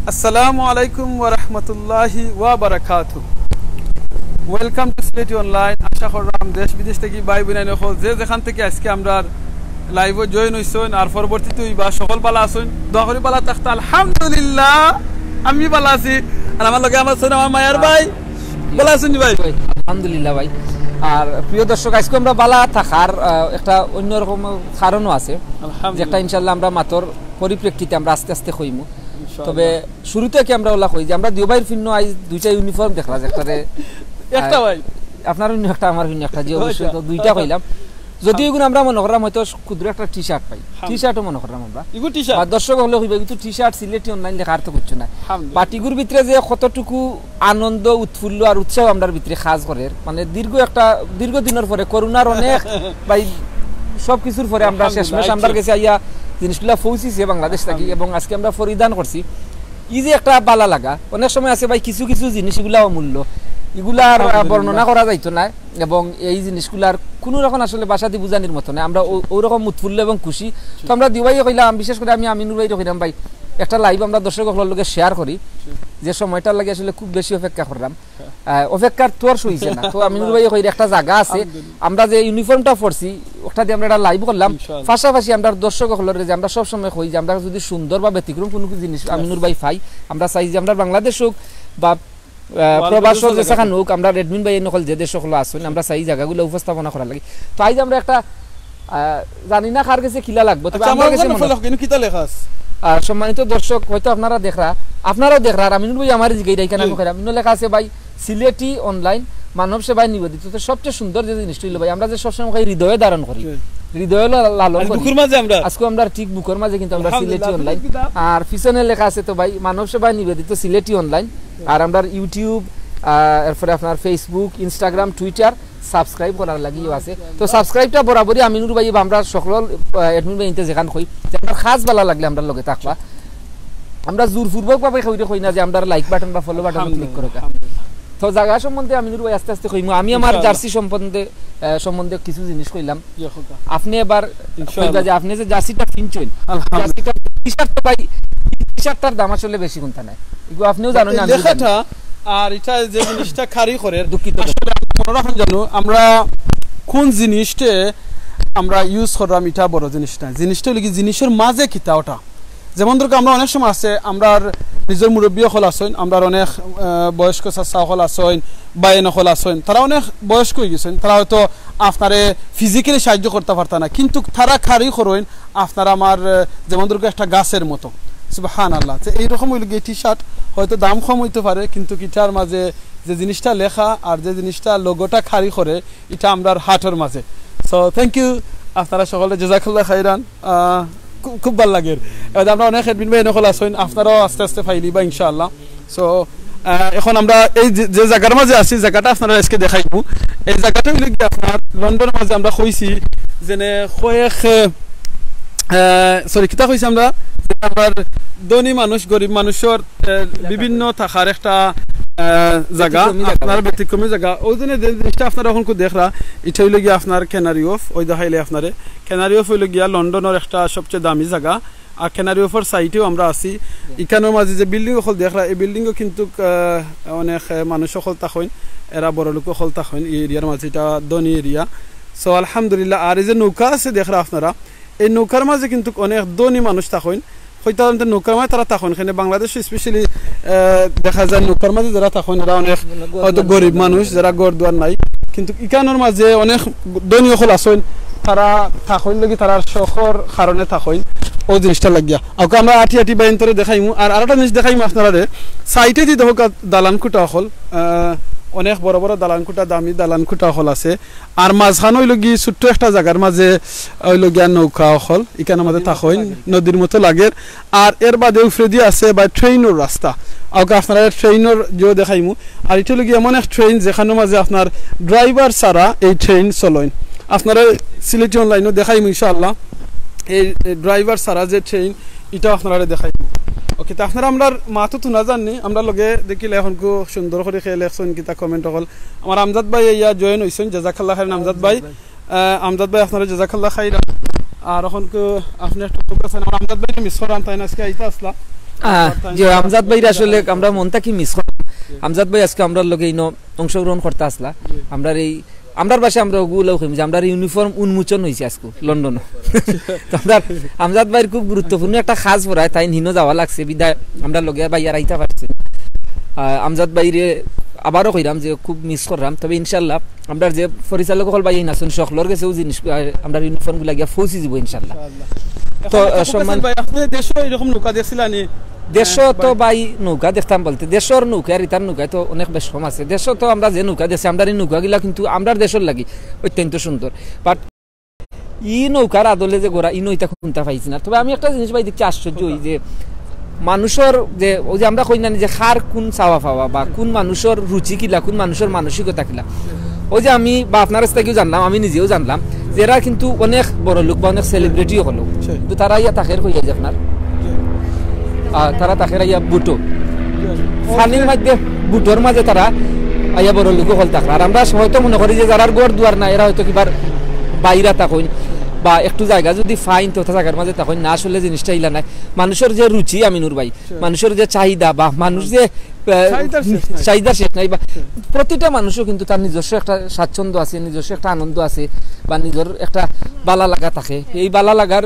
Assalamu alaikum wa rahmatullahi wa barakatuh. Welcome to Sylheti Online. আশা করলাম দেশ বিদেশ থেকে ভাই বোনেরা সকল যে যেখান থেকে আজকে আমরা লাইভে জয়েন হইছেন আর পরবর্তীতে বা সকল ভালো আছেন দোয়া করি ভালো থাকতে আলহামদুলিল্লাহ আমি ভালো আছি আর আমার লগে আমার সোনা আমার মায়ের ভাই ভালো আছেন ভাই আলহামদুলিল্লাহ ভাই। আর প্রিয় দর্শক আজকে আমরা ভালো থাকার একটা অন্যরকম কারণও আছে যে একটা ইনশাআল্লাহ আমরা মাতর পরিপ্রেক্ষিতে আমরা আস্তে আস্তে কইমু। তবে শুরুতে কি আমরা ওলা কই যে আমরা দুই ভাইয়ের ফিন্ন আজ দুইটা ইউনিফর্ম দেখলা একটারে একটা ভাই আপনার অন্য একটা আমার অন্য একটা যে অবশ্যই তো দুইটা কইলাম যদি এগুলো আমরা মনে করলাম হয়তো ক্ষুদ্র একটা টি শার্ট পাই টি শার্টও মনে করলাম আমরা আর দর্শক হলে হইবে কিন্তু টি শার্ট সিলেটি অনলাইন লেখা আর তো কিছু না পার্টিগুর ভিতরে যে কতটুকু আনন্দ উৎফুল্ল আর উৎসাহ আমরার ভিতরে কাজ করে মানে দীর্ঘ দিনের পরে করোনার অনেক ভাই সবকিছুর পরে আমরা শেষমেশ আমরা গেছি আইয়া জিনিসগুলা পৌঁছিছে বাংলাদেশ থেকে এবং আজকে আমরা পরিধান করছি এই যে একটা ভালো লাগা অনেক সময় আছে ভাই কিছু কিছু জিনিস এগুলা অমূল্য এগুলার বর্ণনা করা যাইতো না এবং এই জিনিসগুলার কোনো রকম আসলে ভাষা দিয়ে বোঝানোর মতো না আমরা ওরকম উৎফুল্ল এবং খুশি তো আমরা দুই ভাই কইলাম বিশেষ করে আমি আমিনুর ভাই কইলাম ভাই একটা লাইভ আমরা দর্শকদের লগে শেয়ার করি যে সময়টার লাগে আসলে খুব বেশি অপেক্ষা করলাম অপেক্ষার তোর সইছে না তো আমিনুর ভাই কইরা একটা জায়গা আছে আমরা যে ইউনিফর্মটা পরছি ওটা দিয়ে আমরা একটা লাইভ করলাম পাশাপাশি আমরা দর্শকদের যে আমরা সব সময় কই যে আমরা যদি সুন্দর বা ব্যতিক্রম কোনো জিনিস আমিনুর ভাই পাই আমরা চাই যে আমরা বাংলাদেশ হোক বা প্রবাসক যেখানে হোক আমরা রেডমিন ভাই নকল যে দেশ সকল আসুন আমরা চাই জায়গাগুলো উপস্থাপনা করা লাগে তো আজ আমরা একটা জানি না কার কাছে কিলা লাগবে তবে আমার কাছে কিতা লেখা আছে আর সম্মানিত দর্শক হয়তো আপনারাও দেখরা আর আমিনুর ভাই আমার জিগাই রাইখানা কইরা আমিনুর লেখা আছে ভাই সিলেটি অনলাইন মানব সেবায় নিবেদিত তো সবচেয়ে সুন্দর যে জিনিসটা হলো ভাই আমরা যে সবসময় হৃদয়ে ধারণ করি হৃদয়ে লালন করি বুকের মাঝে আমরা আজকে আমরা ঠিক বুকের মাঝে কিন্তু আমরা সিলেটি অনলাইন আর পিছনে লেখা আছে তো ভাই মানব সেবায় নিবেদিত সিলেটি অনলাইন আর আমরা ইউটিউব এরপরে আপনার ফেসবুক ইনস্টাগ্রাম টুইটার সাবস্ক্রাইব করার লাগিও আছে তো সাবস্ক্রাইবটা বরাবরই আমিনুর ভাই আমরা সকল অ্যাডমিন ভাই ইনতে যেখান কই যে আমরা খাস ভালো লাগলে আমরা লগে থাকবা আমরা জোরপূর্বক ভাবে কই না যে আমরা লাইক বাটন বা ফলো বাটন ক্লিক করো তো জায়গা সম্বন্ধে আমিনুর ভাই আস্তে আস্তে কইমু আমি আমার জার্সি সম্বন্ধে কিছু জিনিস কইলাম আপনি এবার কইবা যে আপনি যে জার্সিটা কিনছেন জার্সিটা টি-শার্ট তো ভাই টি-শার্টটার দাম আসলে বেশি কোনটা নাই এগুলো আপনিও জানেন না লেখাটা আর এটা যে জিনিসটা খারি করে দুঃখিত আসলে মনে রাখুন জানো আমরা কোন জিনিসটা আমরা ইউজ করলাম এটা বড় জিনিস না জিনিসটা হলো কি জিনিসের মাঝে কিতা ওটা যেমন ধরো আমরা অনেক সময় আছে আমরা নিজের মুরব্বী হল আসেন আমরা অনেক বয়স্ক চাচা হল আসেন বাইন হল আসেন তারা অনেক বয়স্ক হয়ে গেছেন তারা হয়তো আপনারে ফিজিক্যালি সাহায্য করতে পারত না কিন্তু তারা খারি করেন আপনারা আমার যেমন ধরো একটা গাছের মতো সুবহানাল্লাহ তো এইরকম হইল গিয়ে টি শার্ট হয়তো দাম কম হইতে পারে কিন্তু কিটার মাঝে যে জিনিসটা লেখা আর যে জিনিসটা লোগোটা খারি করে এটা আমরার হাটের মাঝে সো থ্যাংক ইউ আপনারা সকলে জাযাকাল্লাহ খাইরান খুব ভালো লাগে এবার আমরা অনেক এডমিন ভাই নকল আসেন আপনারাও আস্তে আস্তে ফাইলি বা ইনশাআল্লাহ সো এখন আমরা এই যে জায়গার মাঝে আছি জায়গাটা আপনারা আজকে দেখাইবো এই জায়গাটা হইল কি আপনার লন্ডনের মাঝে আমরা কইছি যেনে কয়েক সরি কিতা কইছি আমরা আবার ধনী মানুষ গরিব মানুষের বিভিন্ন থাকার একটা জায়গা আপনার ব্যতিক্রমী জায়গা ওই জন্য জিনিসটা আপনারা এখন দেখরা এটা হইল গিয়া আপনার ক্যানারি অফ ওই দেখাইলে আপনারে ক্যানারি অফ হইল গিয়া লন্ডনের একটা সবচেয়ে দামি জায়গা আর ক্যানারি অফের সাইটেও আমরা আছি এখানের মাঝে যে বিল্ডিং সকল দেখরা এই বিল্ডিংও কিন্তু অনেক মানুষ সকল থাকেন এরা বড় লোক সকল থাকেন এই এরিয়ার মাঝে এটা ধনী এরিয়া সো আলহামদুলিল্লাহ আর এই যে নৌকা আছে দেখরা আপনারা এই নৌকার মাঝে কিন্তু অনেক ধনী মানুষ থাকেন হয়তো নৌকার মাঝে তারা থাকেন এখানে বাংলাদেশ স্পেশালি দেখা যায় নৌকার মাঝে যারা থাকেন এরা অনেক হয়তো গরিব মানুষ যারা ঘর দুয়ার নাই কিন্তু ইকানোর মাঝে অনেক ধনী সকল আছেন তারা থাকেন লাগি তারা শখর কারণে থাকেন ওই জিনিসটা লাগিয়া ওকে আমরা আটি বাইন তোরে দেখাইমু আর আরেকটা জিনিস দেখাইমু আপনারা সাইটে দি দেখো দালান কুটা হল অনেক বড় বড় দালান কুটা দামি দালান কুটা হল আছে আর মাঝখান হইল গিয়ে ছোট্ট একটা জায়গার মাঝে হইল গিয়া নৌকা হল এখানের মাঝে থাকেন নদীর মতো লাগে আর এর বাদে উপরে দিয়ে আছে বা ট্রেনের রাস্তা ওকে আপনারা ট্রেনের যেও দেখাইমু আর এটা হলো গিয়ে এমন এক ট্রেন যেখানের মাঝে আপনার ড্রাইভার ছাড়া এই ট্রেন চলেন আপনারা সিলেটি অনলাইনও দেখাইমু ইনশাআল্লাহ এই ড্রাইভার ছাড়া যে ট্রেন এটা আপনারা দেখাইমু ওকে তো আপনারা আমরা মাতো তো না জানি আমরা লগে দেখিলে এখন খুব সুন্দর করে খেয়ে লেখছেন কিতা কমেন্ট হল আমার আমজাদ ভাই ইয়া জয়েন হইছেন জাযাকাল্লাহ খাইরান আমজাদ ভাই আপনারা জাযাকাল্লাহ খাইরান আর এখন আপনি একটা আমার আমজাদ ভাই মিস করান তাই না আজকে আইতা আসলা যে আমজাদ ভাই আসলে আমরা মনটা কি মিস করলাম। আমজাদ ভাই আজকে আমরা লগে ইনো অংশগ্রহণ করতে আসলা। আমরা এই আমরার বাসে আমরা ওগুলো যে আমরা ইউনিফর্ম উন্মোচন হয়েছে আজকে লন্ডন। আমরা আমজাদ ভাইয়ের খুব গুরুত্বপূর্ণ একটা খাস পড়ায় তাই হিনো যাওয়া লাগছে বিদায় আমরা লগে ভাইয়ার আইতা পারছি। আমজাদ ভাইরে আবারও কইরাম যে খুব মিস করলাম। তবে ইনশাল্লাহ আমরা যে পরিচালক হল ভাই নাচুন সকলের কাছেও জিনিস আমরা ইউনিফর্ম গুলা গিয়া পৌঁছে যাব ইনশাল্লাহ। তো সম্মান ভাই আপনি দেশে এরকম নৌকা দেখছিলেন? দেশ তো ভাই নৌকা দেখতাম বলতে দেশের নৌকা আর ইতার নৌকায় তো অনেক বেশ কম আছে। দেশ তো আমরা যে নৌকা দেখছি আমরা এই নৌকা গিলা কিন্তু আমরা দেশের লাগি অত্যন্ত সুন্দর। বাট ই নৌকার আদলে যে গোড়া ই নৌকা শুনতে পাইছি না। তবে আমি একটা জিনিস ভাই দেখছি আশ্চর্য হই যে মানুষের যে ওই যে আমরা কই না যে খার কোন চাওয়া পাওয়া বা কোন মানুষের রুচি কিলা কোন মানুষের মানসিকতা কিলা। ওই যে আমি বা আপনার কাছ থেকেও জানলাম আমি নিজেও জানলাম যে এরা কিন্তু অনেক বড় লোক বা অনেক সেলিব্রিটিও হলো কিন্তু তারা ইয়া তাকের হয়ে যায় আপনার তারা তাকের ইয়া বুটো ফানির মধ্যে বুটোর মাঝে তারা ইয়া বড় লোক হল থাকলো। আর আমরা হয়তো মনে করি যে যারা গড় দুয়ার না এরা হয়তো কিবার বাইরা থাকুন বা একটু জায়গা যদি ফাইন তো জায়গার মাঝে তখন না আসলে জিনিসটা ইলা নাই। মানুষের যে রুচি আমিনুর ভাই মানুষের যে চাহিদা বা মানুষ যে চাহিদা শেষ নাই বা প্রতিটা মানুষও কিন্তু তার নিজস্ব একটা স্বাচ্ছন্দ্য আছে নিজস্ব একটা আনন্দ আছে বা নিজের একটা বালা লাগা থাকে। এই বালা লাগার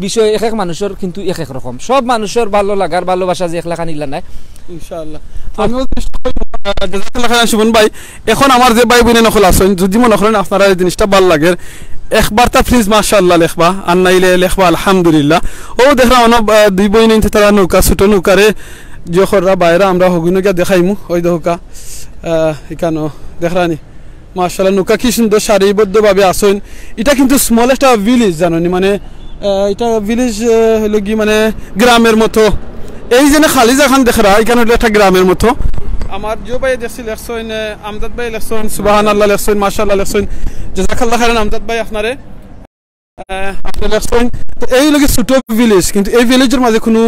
বিষয় এক এক মানুষের কিন্তু এক এক রকম। সব মানুষের ভালো লাগার ভালোবাসা যে একলা নিলা নাই ইনশাআল্লাহ। আমিও সুমন ভাই এখন আমার যে ভাই বোন নকল আছেন যদি মনে করেন আপনারা এই জিনিসটা ভালো লাগে একবার তা প্লিজ মাশাআল্লাহ লেখবা আর নাইলে লেখবা আলহামদুলিল্লাহ। ও দেখরা অন দুই বই নিতে তারা নৌকা ছোট নৌকারে যে খররা বাইরা আমরা হগুনো গিয়া দেখাইমু ওই নৌকা এখানে দেখরানি মাশাআল্লাহ নৌকা কি সুন্দর সারিবদ্ধভাবে আসেন। এটা কিন্তু স্মল একটা ভিলেজ জানেন মানে এটা ভিলেজ হলো কি মানে গ্রামের মতো। এই যে খালি জায়গা দেখরা এখানে একটা গ্রামের মতো। আমার যে ভাই দেখছি লেখছেন আমজাদ ভাই লেখছেন সুবহানাল্লাহ লেখছেন মাশাআল্লাহ লেখছেন জাযাকাল্লাহ খাইরান আমজাদ ভাই আপনারে আপনি লেখছেন। তো এই লোকে ছোট ভিলেজ কিন্তু এই ভিলেজের মাঝে কোনো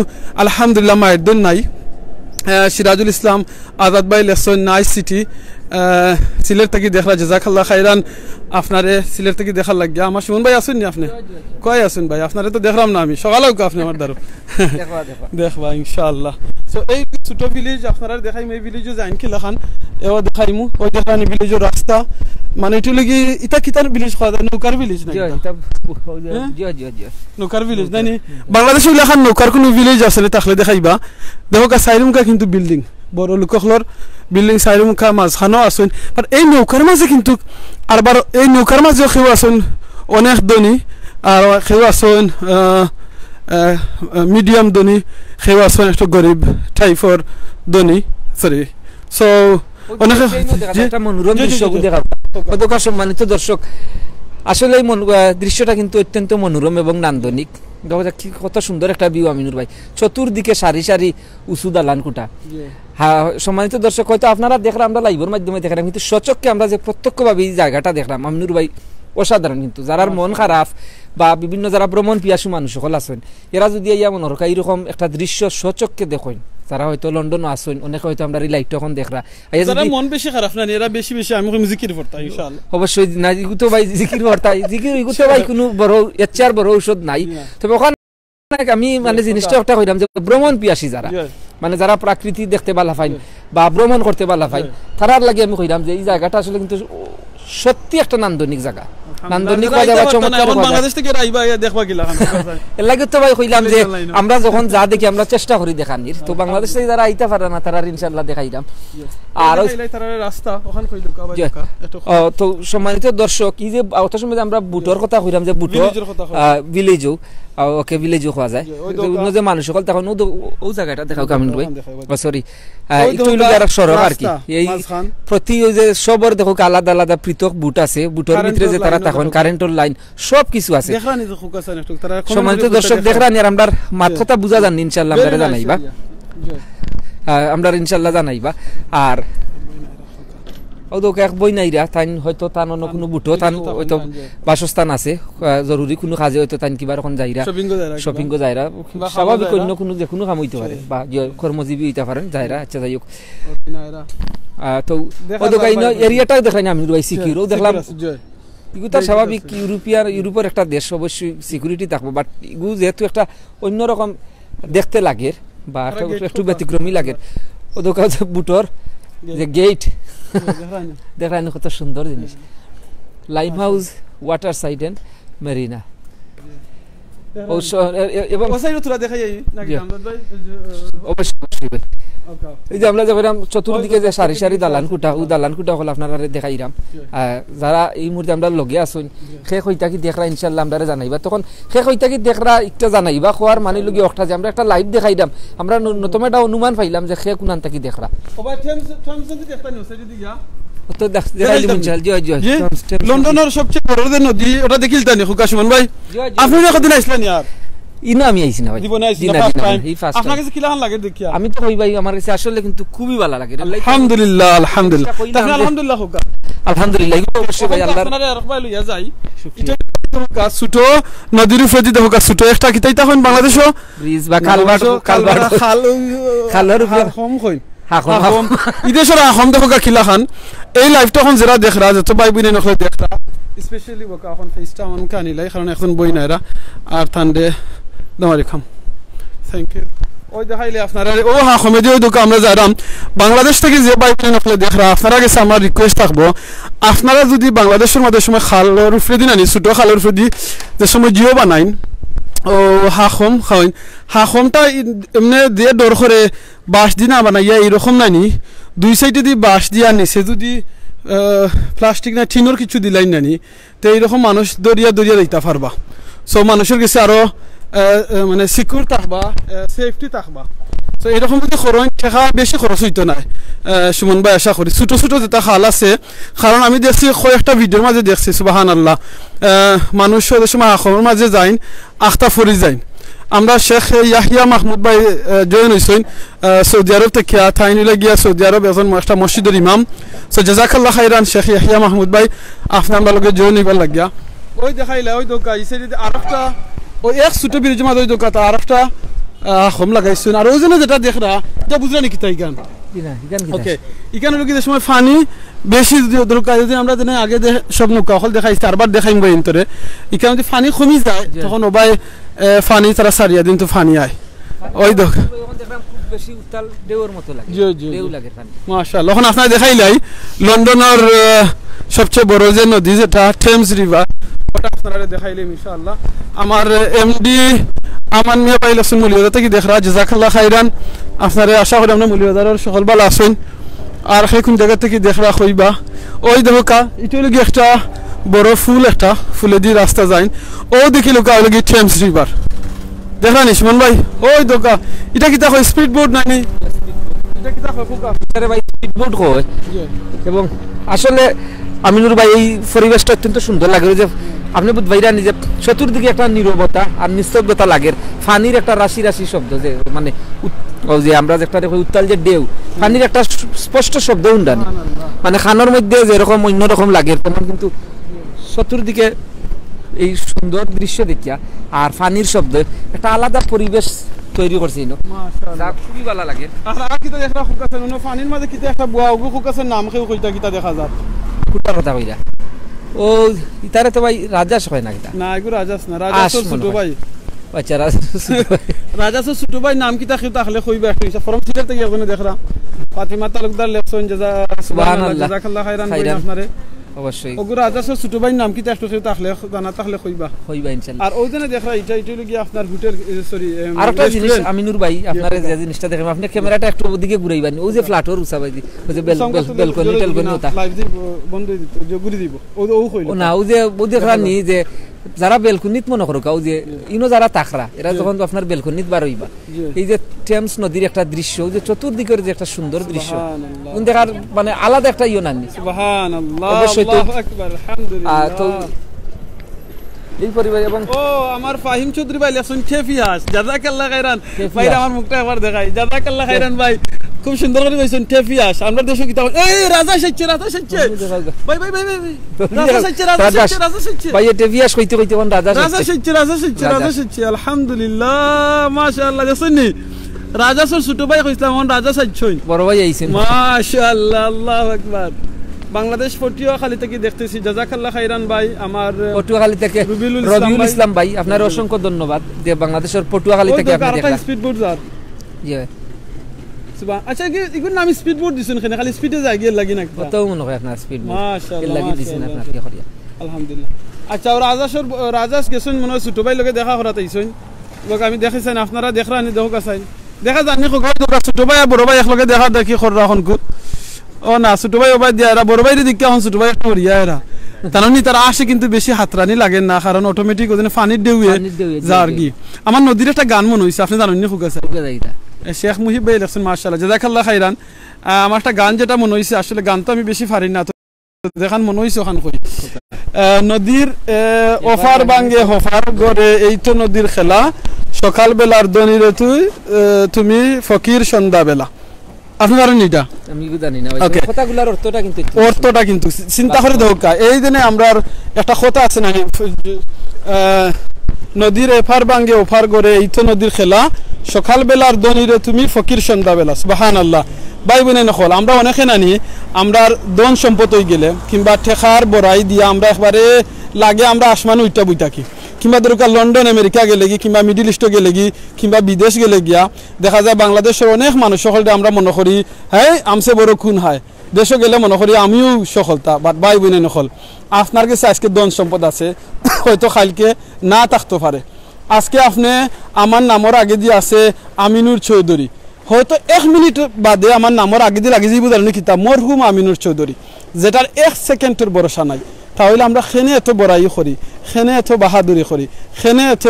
আলহামদুলিল্লাহ মায়ের দন নাই। সিরাজুল ইসলাম আজাদ ভাই লেখছেন নাইস সিটি সিলেট থেকে দেখলা জাযাকাল্লাহ খাইরান আপনারে সিলেট থেকে দেখার লাগিয়া। আমার সুমন ভাই আসেন নি আপনি কয় আসেন ভাই আপনারে তো দেখলাম না আমি সকালেও আপনি আমার দ্বারা দেখবা ইনশাআল্লাহ। তো এই ছোট ভিলেজ আপনারা দেখাইম এই ভিলেজও যাইন কি লেখান এও দেখাইমু ওই দেখানি ভিলেজের রাস্তা মানে এটু লাগি ইটা কিতার ভিলেজ খাওয়া নৌকার ভিলেজ না নৌকার ভিলেজ নাই বাংলাদেশে লেখান নৌকার কোনো ভিলেজ আছে তাহলে দেখাইবা দেখো সাইরুমকা কিন্তু বিল্ডিং বড় লোকসকলের বিল্ডিং সাইরুমকা মাঝখানেও আসেন। বাট এই নৌকার মাঝে কিন্তু আরবার এই নৌকার মাঝেও কেউ আসেন অনেক ধনী আর কেউ আসেন মিডিয়াম ধনী কেউ আসেন একটু গরিব টাইপের ধনী সরি। সো অনেক মনোরম দৃশ্য দেখা সম্মানিত দর্শক আসলে এই দৃশ্যটা কিন্তু অত্যন্ত মনোরম এবং নান্দনিক। কত সুন্দর একটা ভিউ আমিনুর ভাই চতুর্দিকে সারি সারি উঁচু দালান কুটা। হ্যাঁ সম্মানিত দর্শক হয়তো আপনারা দেখলাম আমরা লাইভের মাধ্যমে দেখলাম কিন্তু সচক্ষে আমরা যে প্রত্যক্ষভাবে এই জায়গাটা দেখলাম আমিনুর ভাই অসাধারণ। কিন্তু যারা মন খারাপ বা বিভিন্ন যারা ভ্রমণ পিয়াসু মানুষ সকল আছেন এরা যদি ইয়া মনে রকা এইরকম একটা দৃশ্য সচক্ষে দেখেন যারা হয়তো লন্ডনে আসেন অনেক হয়তো আমরা এই লাইট তখন দেখরা যারা মন বেশি খারাপ না এরা বেশি বেশি আমি জিকির করতাম ইনশাআল্লাহ অবশ্যই না ইগুতো ভাই জিকির করতাম জিকির ইগুতো ভাই কোনো বড় এর বড় ঔষধ নাই। তবে ওখানে আমি মানে জিনিসটা একটা কইলাম যে ভ্রমণ পিয়াসী যারা মানে যারা প্রকৃতি দেখতে ভালো পায় বা ভ্রমণ করতে ভালো পায় তারার লাগে আমি কইলাম যে এই জায়গাটা আসলে কিন্তু সত্যি একটা নান্দনিক জায়গা নান্দনিক বাংলাদেশ থেকে দেখবা গেলাম এর লাগে তো ভাই কইলাম যে আমরা যখন যা দেখি আমরা চেষ্টা করি দেখানির। তো বাংলাদেশ থেকে যারা আইতা পারে না তারা ইনশাআল্লাহ দেখাইলাম। আর রাস্তা ওখান কইলো তো সম্মানিত দর্শক এই যে অত সময় আমরা বুটোর কথা কইলাম যে বুটো ভিলেজও ওকে ভিলেজও খাওয়া যায় অন্য যে মানুষ সকল তখন ও জায়গাটা দেখাও কামিন ভাই সরি একটু যারা সড়ক আর কি এই প্রতি ওই যে সবর দেখো আলাদা আলাদা পৃথক বুট আছে বুটোর ভিতরে যে তারা তখন কারেন্টের লাইন সব কিছু আছে। সম্মানিত দর্শক দেখরানি আর আমরা মাথাটা বুঝা যান ইনশাআল্লাহ আমরা জানাইবা আমরা ইনশাআল্লাহ জানাইবা। আর ওদোকে এক বই নাইরা তাই হয়তো তান অন্য কোনো বুটো তান হয়তো বাসস্থান আছে জরুরি কোনো কাজে হয়তো তান কিবা রকম যাইরা শপিং যাইরা স্বাভাবিক অন্য কোনো যে কোনো কাম হইতে পারে বা কর্মজীবী হইতে পারেন যাইরা আচ্ছা যাই হোক। তো ওদোকে এরিয়াটা দেখাই আমি সিকিউরও দেখলাম এগুলো স্বাভাবিক ইউরোপের একটা দেশ অবশ্যই সিকিউরিটি থাকবো বাট এগুলো যেহেতু একটা অন্যরকম দেখতে লাগে বা একটু ব্যতিক্রমী লাগে ও দোকান বুটর যে গেট দেখেন কত সুন্দর জিনিস Limehouse Waterside and Marina এবং এই যে আমরা যখন চতুর্দিকে যে সারি সারি দালান কুটা ও দালান কুটা হল আপনারা দেখাইলাম যারা এই মুহূর্তে আমরা লগে আসুন সে কইটা কি দেখরা ইনশাল্লাহ আমরা জানাইবা তখন সে কইটা কি দেখরা একটা জানাইবা খোয়ার মানে লগে একটা যে আমরা একটা লাইভ দেখাইলাম আমরা নতুন একটা অনুমান পাইলাম যে সে কোন থেকে দেখরা লন্ডনের সবচেয়ে বড় নদী ওটা দেখিলতানি হুকাসুমন ভাই আপনি কতদিন আসলেন ইয়ার ইনো আমি আইছি না ভাই আপনার কাছে কিলান লাগে দেখিয়া আমি তো কই ভাই আমার কাছে আসলে কিন্তু খুবই ভালো লাগে আলহামদুলিল্লাহ আলহামদুলিল্লাহ তাহলে আলহামদুলিল্লাহ হোক আলহামদুলিল্লাহ এই অবশ্যই ভাই আল্লাহর আপনারা রাখবাই লইয়া যাই এটা গাছ ছোট নদীর উপরে দিতে হোক ছোট একটা কিতাই তখন বাংলাদেশও ব্রিজ বা খালবার খালের উপরে কম কই ইদেশর আহম দেখো কিলা খান এই লাইভটা এখন যারা দেখরা যত ভাই বোনে নখলে দেখরা স্পেশালি বকা এখন ফেসটা আমার মুখে আনিলাই কারণ এখন বই নাইরা আর ঠান্ডে দামারি খাম থ্যাংক ইউ ওই দেখাইলে আপনারা ও হ্যাঁ কমেডি ওই দোকান আমরা যাইলাম বাংলাদেশ থেকে যে বাইক নিয়ে নকলে দেখরা আপনারা কাছে আমার রিকোয়েস্ট থাকবো আপনারা যদি বাংলাদেশের মধ্যে সময় খালের উপরে দিন আনি ছোট খালের উপরে দি যে সময় জিও বানাইন ও হাখম খাওয়াইন হাখমটা এমনি দিয়ে ডর করে বাঁশ দিয়ে না বানাইয়া এইরকম নানি দুই সাইডে দিয়ে বাঁশ দিয়া নিচে যদি প্লাস্টিক না টিনোর কিছু দিলাই নানি তো এইরকম মানুষ দরিয়া দরিয়া দিতে পারবা সো মানুষের কাছে আরো মানে সিকিউর থাকবা সেফটি থাকবা তো এরকম যদি খরচ ঠেকা বেশি খরচ হইতো না সুমন ভাই আশা করি ছোটো ছোটো যেটা খাল আছে কারণ আমি দেখছি কয়েকটা ভিডিওর মাঝে দেখছি সুবহানাল্লাহ মানুষ ওদের সময় আখমের মাঝে যাইন আখতা ফরি যাইন আমরা শেখ ইয়াহিয়া মাহমুদ ভাই জয়েন হয়েছেন সৌদি আরব থেকে থাইনিলে গিয়া সৌদি আরব এখন একটা মসজিদের ইমাম সো জাজাকাল্লাহ খাইরান শেখ ইয়াহিয়া মাহমুদ ভাই আপনার লগে জয়েন হইবার লাগিয়া ওই দেখাইলে ওই দোকা ইসে আরেকটা ওই এক ছোটো ব্রিজের মাঝে ওই দোকাটা আরেকটা হম লাগাইছেন আর ওই জন্য যেটা দেখরা এটা বুঝলা নাকি তাই গান ওকে এখানে লোক সময় ফানি বেশি দরকার যদি আমরা আগে সব নৌকা হল দেখাইছি আরবার দেখাইম বই ইন্তরে এখানে যদি ফানি কমি যায় তখন ওবাই ফানি তারা সারিয়া দিন তো ফানি আয় ওই দেখ বেশি উত্তাল ঢেউর মতো লাগে ঢেউ লাগে পানি মাশাআল্লাহ এখন আপনারা দেখাইলাই লন্ডনের সবচেয়ে বড় যে নদী যেটা টেমস রিভার ওটা আপনারা দেখাইলে ইনশাআল্লাহ আমার এমডি আমান মিয়া পাইলাসুন মুলিয়াদা থেকে দেখরা জাযাকাল্লাহ খাইরান আপনারা আশা করি আমরা মুলিয়াদার সকল ভালো আছেন আর সেই কোন জায়গা থেকে দেখরা কইবা ওই দেখো কা এটা লাগি একটা বড় ফুল একটা ফুলে দিয়ে রাস্তা যায় ও দেখি লোকা লাগি টেমস রিভার দেখরা নি সুমন ভাই ওই দোকা এটা কি দেখো স্পিড বোট নাই এটা কি দেখো ফুকা আরে ভাই স্পিড বোট কই এবং আসলে আমিনুর ভাই এই পরিবেশটা অত্যন্ত সুন্দর লাগে যে আপনি বুঝ ভাইরা নিজে চতুর্দিকে একটা নীরবতা আর নিস্তব্ধতা লাগে ফানির একটা রাশি রাশি শব্দ যে মানে ওই যে আমরা একটা দেখি উত্তাল যে ঢেউ ফানির একটা স্পষ্ট শব্দ উন্ডানি মানে খানোর মধ্যে যেরকম অন্যরকম লাগে তেমন কিন্তু চতুর্দিকে এই সুন্দর দৃশ্য দেখিয়া আর ফানির শব্দ একটা আলাদা পরিবেশ তৈরি করছে মাশাআল্লাহ খুবই ভালো লাগে আর কিটা দেখা ফুকাছেন ন ফানির মধ্যে কিটা একটা বুয়া ওগু ফুকাছেন নাম কেউ কইতা কিটা দেখা যায় কুটার কথা কইরা ও ইতারে তো ভাই রাজাস হয় না কিটা না এগু রাজাস না রাজাস ছোট ভাই আচ্ছা রাজাস ছোট ভাই নাম কিটা কিটা খলে কইবা একটা ফরম সিটার থেকে ওখানে দেখরা ফাতিমা তালুকদার লেখছেন সুবহানাল্লাহ জাযাকাল্লাহ খাইরান ভাই আপনারে অবশ্যই ওগু রাজাস ছোট ভাই নাম কিটা একটু তাহলে জানা তাহলে কইবা ইনশাআল্লাহ আর ওইখানে দেখরা এটা লাগি আপনার হোটেল সরি আরেকটা জিনিস আমিনুর ভাই আপনার যে জিনিসটা দেখেন আপনি ক্যামেরাটা একটু ওদিকে ঘুরাইবেন ওই যে ফ্ল্যাটর উসাবাই দি ওই যে বেলকনি ওটা লাইভ দি বন্ধ দিত যে ঘুরি দিব ও কইলো না ওই যে দেখরা নি যে যারা বেলকনিত মনে করো কাউ যে ইনো যারা তাকরা এরা যখন আপনার বেলকনিত বার হইবা এই যে টেমস নদীর একটা দৃশ্য যে চতুর্দিকের যে একটা সুন্দর দৃশ্য কোন দেখার মানে আলাদা একটা ইয়ে নানি সুবহানাল্লাহ আল্লাহু আকবার আলহামদুলিল্লাহ তো এই পরিবার এবং ও আমার ফাহিম চৌধুরী ভাই লেসন টেফিয়াস জাযাকাল্লাহ খাইরান ভাই আমার মুখটা একবার দেখাই জাযাকাল্লাহ খাইরান ভাই খুব সুন্দর করে কইছেন টেফিয়াস আমরা দেশে কি এই রাজা সাইচ্ছে ভাই রাজা সাইচ্ছে ভাই টেফিয়াস কইতে কোন রাজা সাইচ্ছে আলহামদুলিল্লাহ মাশাআল্লাহ দেখছনি রাজা সর ছোট ভাই কইছলাম কোন রাজা সাইছই বড় ভাই আইছেন মাশাআল্লাহ আল্লাহু আকবার বাংলাদেশ পটুয়াখালী থেকে দেখতেছি জাযাকাল্লাহ খাইরান ভাই আমার পটুয়াখালী থেকে রবিউল ইসলাম ভাই আপনার অসংখ্য ধন্যবাদ যে বাংলাদেশের পটুয়াখালী থেকে আপনি দেখলেন স্পিড বোট যার আচ্ছা এগুলো নাম স্পিড বোর্ড দিছেন কেন খালি স্পিডে যায় গিয়ে লাগি না কতও মনে হয় আপনার স্পিড বোর্ড মাশাআল্লাহ লাগি দিছেন আপনার কি করিয়া আলহামদুলিল্লাহ আচ্ছা আর রাজাস গেছেন মনে হয় ছোট ভাই লগে দেখা করাতে আইছেন লোক আমি দেখাইছেন আপনারা দেখরানি দেখো কাছাই দেখা জানি কোকা ছোট ভাই আর বড় ভাই একলগে দেখা দেখি কররা এখন কো ও না ছোট ভাই ও ভাই দিয়া বড় ভাই দিকে এখন ছোট ভাই একটা করিয়া এরা তারনি তারা আসে কিন্তু বেশি হাতরানি লাগে না কারণ অটোমেটিক ওখানে পানির ঢেউয়ে যার কি আমার নদীর একটা গান মনে হইছে আপনি জানেন নি কোকা শেখ মুহিব ভাই লেখছেন মাশাআল্লাহ জাযাকাল্লাহ খাইরান আমার একটা গান যেটা মনে হইছে আসলে গান তো আমি বেশি পারি না তো দেখান মনে হইছে ওখান কই নদীর ওফার বাঙ্গে হফার গড়ে এই তো নদীর খেলা সকাল বেলার দনিরে তুমি ফকির সন্ধ্যা বেলা আপনি জানেন এটা আমি জানি না কথাগুলোর অর্থটা কিন্তু চিন্তা করে দেখো এই দিনে আমরা একটা কথা আছে না নদীর এফার বাঙ্গে ওফার গড়ে এই তো নদীর খেলা সকাল বেলার দনিরে তুমি ফকির সন্ধ্যা বেলা সুবহানাল্লাহ ভাই বোনে নকল আমরা অনেকে নানি আমরা ধন সম্পদ হয়ে গেলে কিংবা ঠেকার বড়াই দিয়া আমরা একবারে লাগে আমরা আসমান উইটা বই থাকি কিংবা দরকার লন্ডন আমেরিকা গেলে গিয়ে কিংবা মিডিল ইস্টে গেলে গিয়ে কিংবা বিদেশ গেলে গিয়া দেখা যায় বাংলাদেশের অনেক মানুষ সকলটা আমরা মনে করি হ্যাঁ আমসে বড় খুন হয় দেশে গেলে মনে করি আমিও সফলতা বাট ভাই বোনে নকল আপনার কাছে আজকে ধন সম্পদ আছে হয়তো কালকে না থাকতে পারে আজকে আপনি আমার নামের আগে দিয়ে আছে আমিনুর চৌধুরী হয়তো 1 মিনিট বাদে আমার নামের আগে দিয়ে লাগে যাইব জানেন কি তা মরহুম আমিনুর চৌধুরী যেটার 1 সেকেন্ডের ভরসা নাই তাহলে আমরা খেনে এত বড়াই করি খেনে এত বাহাদুরি করি খেনে এত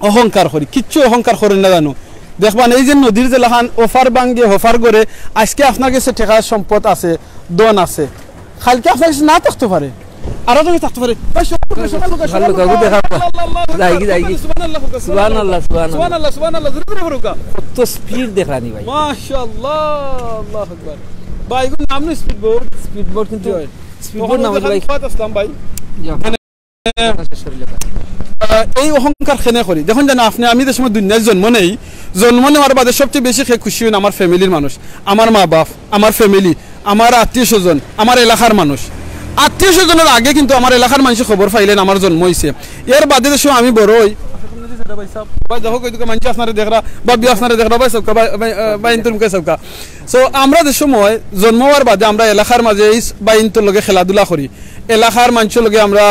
অহংকার করি কিচ্ছু অহংকার করেন না জানো দেখবান এই যে নদীর যে লাহান ওফার বাঙ্গে হফার করে আজকে আপনার কাছে টাকা সম্পদ আছে দন আছে কালকে আপনার কাছে না থাকতে পারে আরো তুমি থাকতে পারে সুবহানাল্লাহ কত স্পিড দেখানি ভাই মাশাআল্লাহ আল্লাহু আকবার ভাই এর নাম না স্পিড বোর্ড কিন্তু স্পিড বোর্ড নাম ভাই আসলাম ভাই এই অহংকার খেনে করি দেখুন জানো আপনি আমি যে সময় দুনিয়ায় জন্ম নেওয়ার বাদে সবচেয়ে বেশি খুশি হন আমার ফ্যামিলির মানুষ আমার মা বাপ আমার ফ্যামিলি আমার আত্মীয় স্বজন আমার এলাকার মানুষ আত্মীয় স্বজনের আগে কিন্তু আমার এলাকার মানুষ খবর পাইলেন আমার জন্ম হয়েছে এর বাদে যে সময় আমি বড় হই আমরা যে সময় জন্ম হওয়ার বাদে আমরা এলাকার মাঝে বাইনটোর লগে খেলাধুলা করি এলাকার মানুষের লগে আমরা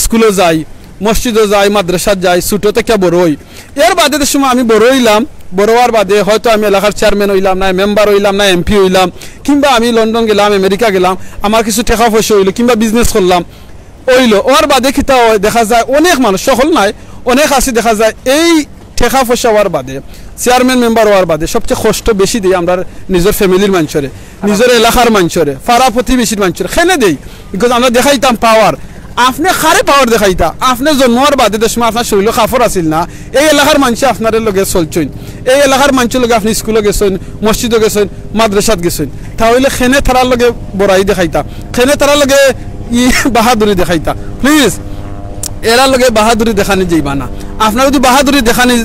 স্কুলে যাই মসজিদে যাই মাদ্রাসা যাই ছোট থেকে বড় হই এর বাদে যে সময় আমি বড় হইলাম বড় হওয়ার বাদে হয়তো আমি এলাকার চেয়ারম্যান হইলাম না মেম্বার হইলাম না এমপি হইলাম কিংবা আমি লন্ডন গেলাম আমেরিকা গেলাম আমার কিছু টাকা পয়সা হইলো কিংবা বিজনেস করলাম হইলো ওর বাদে খিতা হয় দেখা যায় অনেক মানুষ সকল নাই অনেক আছে দেখা যায় এই টাকা পয়সা হওয়ার বাদে চেয়ারম্যান মেম্বার হওয়ার বাদে সবচেয়ে কষ্ট বেশি দিই আমরা নিজের ফ্যামিলির মানুষরে নিজের এলাকার মানুষরে পাড়া প্রতিবেশীর মানুষরে খেলে দেই বিকজ আমরা দেখাইতাম পাওয়ার আপনি খারে পাওয়ার দেখাইতা আপনি জন্মার বাদে দেশমা আপনার শরীর কাপড় আছিল না এই এলাকার মানুষ আপনার লগে চলছেন এই এলাকার মানুষের লগে আপনি স্কুলে গেছেন মসজিদে গেছেন মাদ্রাসাত গেছেন তাহলে খেনে তারার লগে বড়াই দেখাইতা খেনে তারার লগে বাহাদুরি দেখাইতা প্লিজ এরা লগে বাহাদুরি দেখানি যাইবা না আপনার যদি বাহাদুরি দেখানি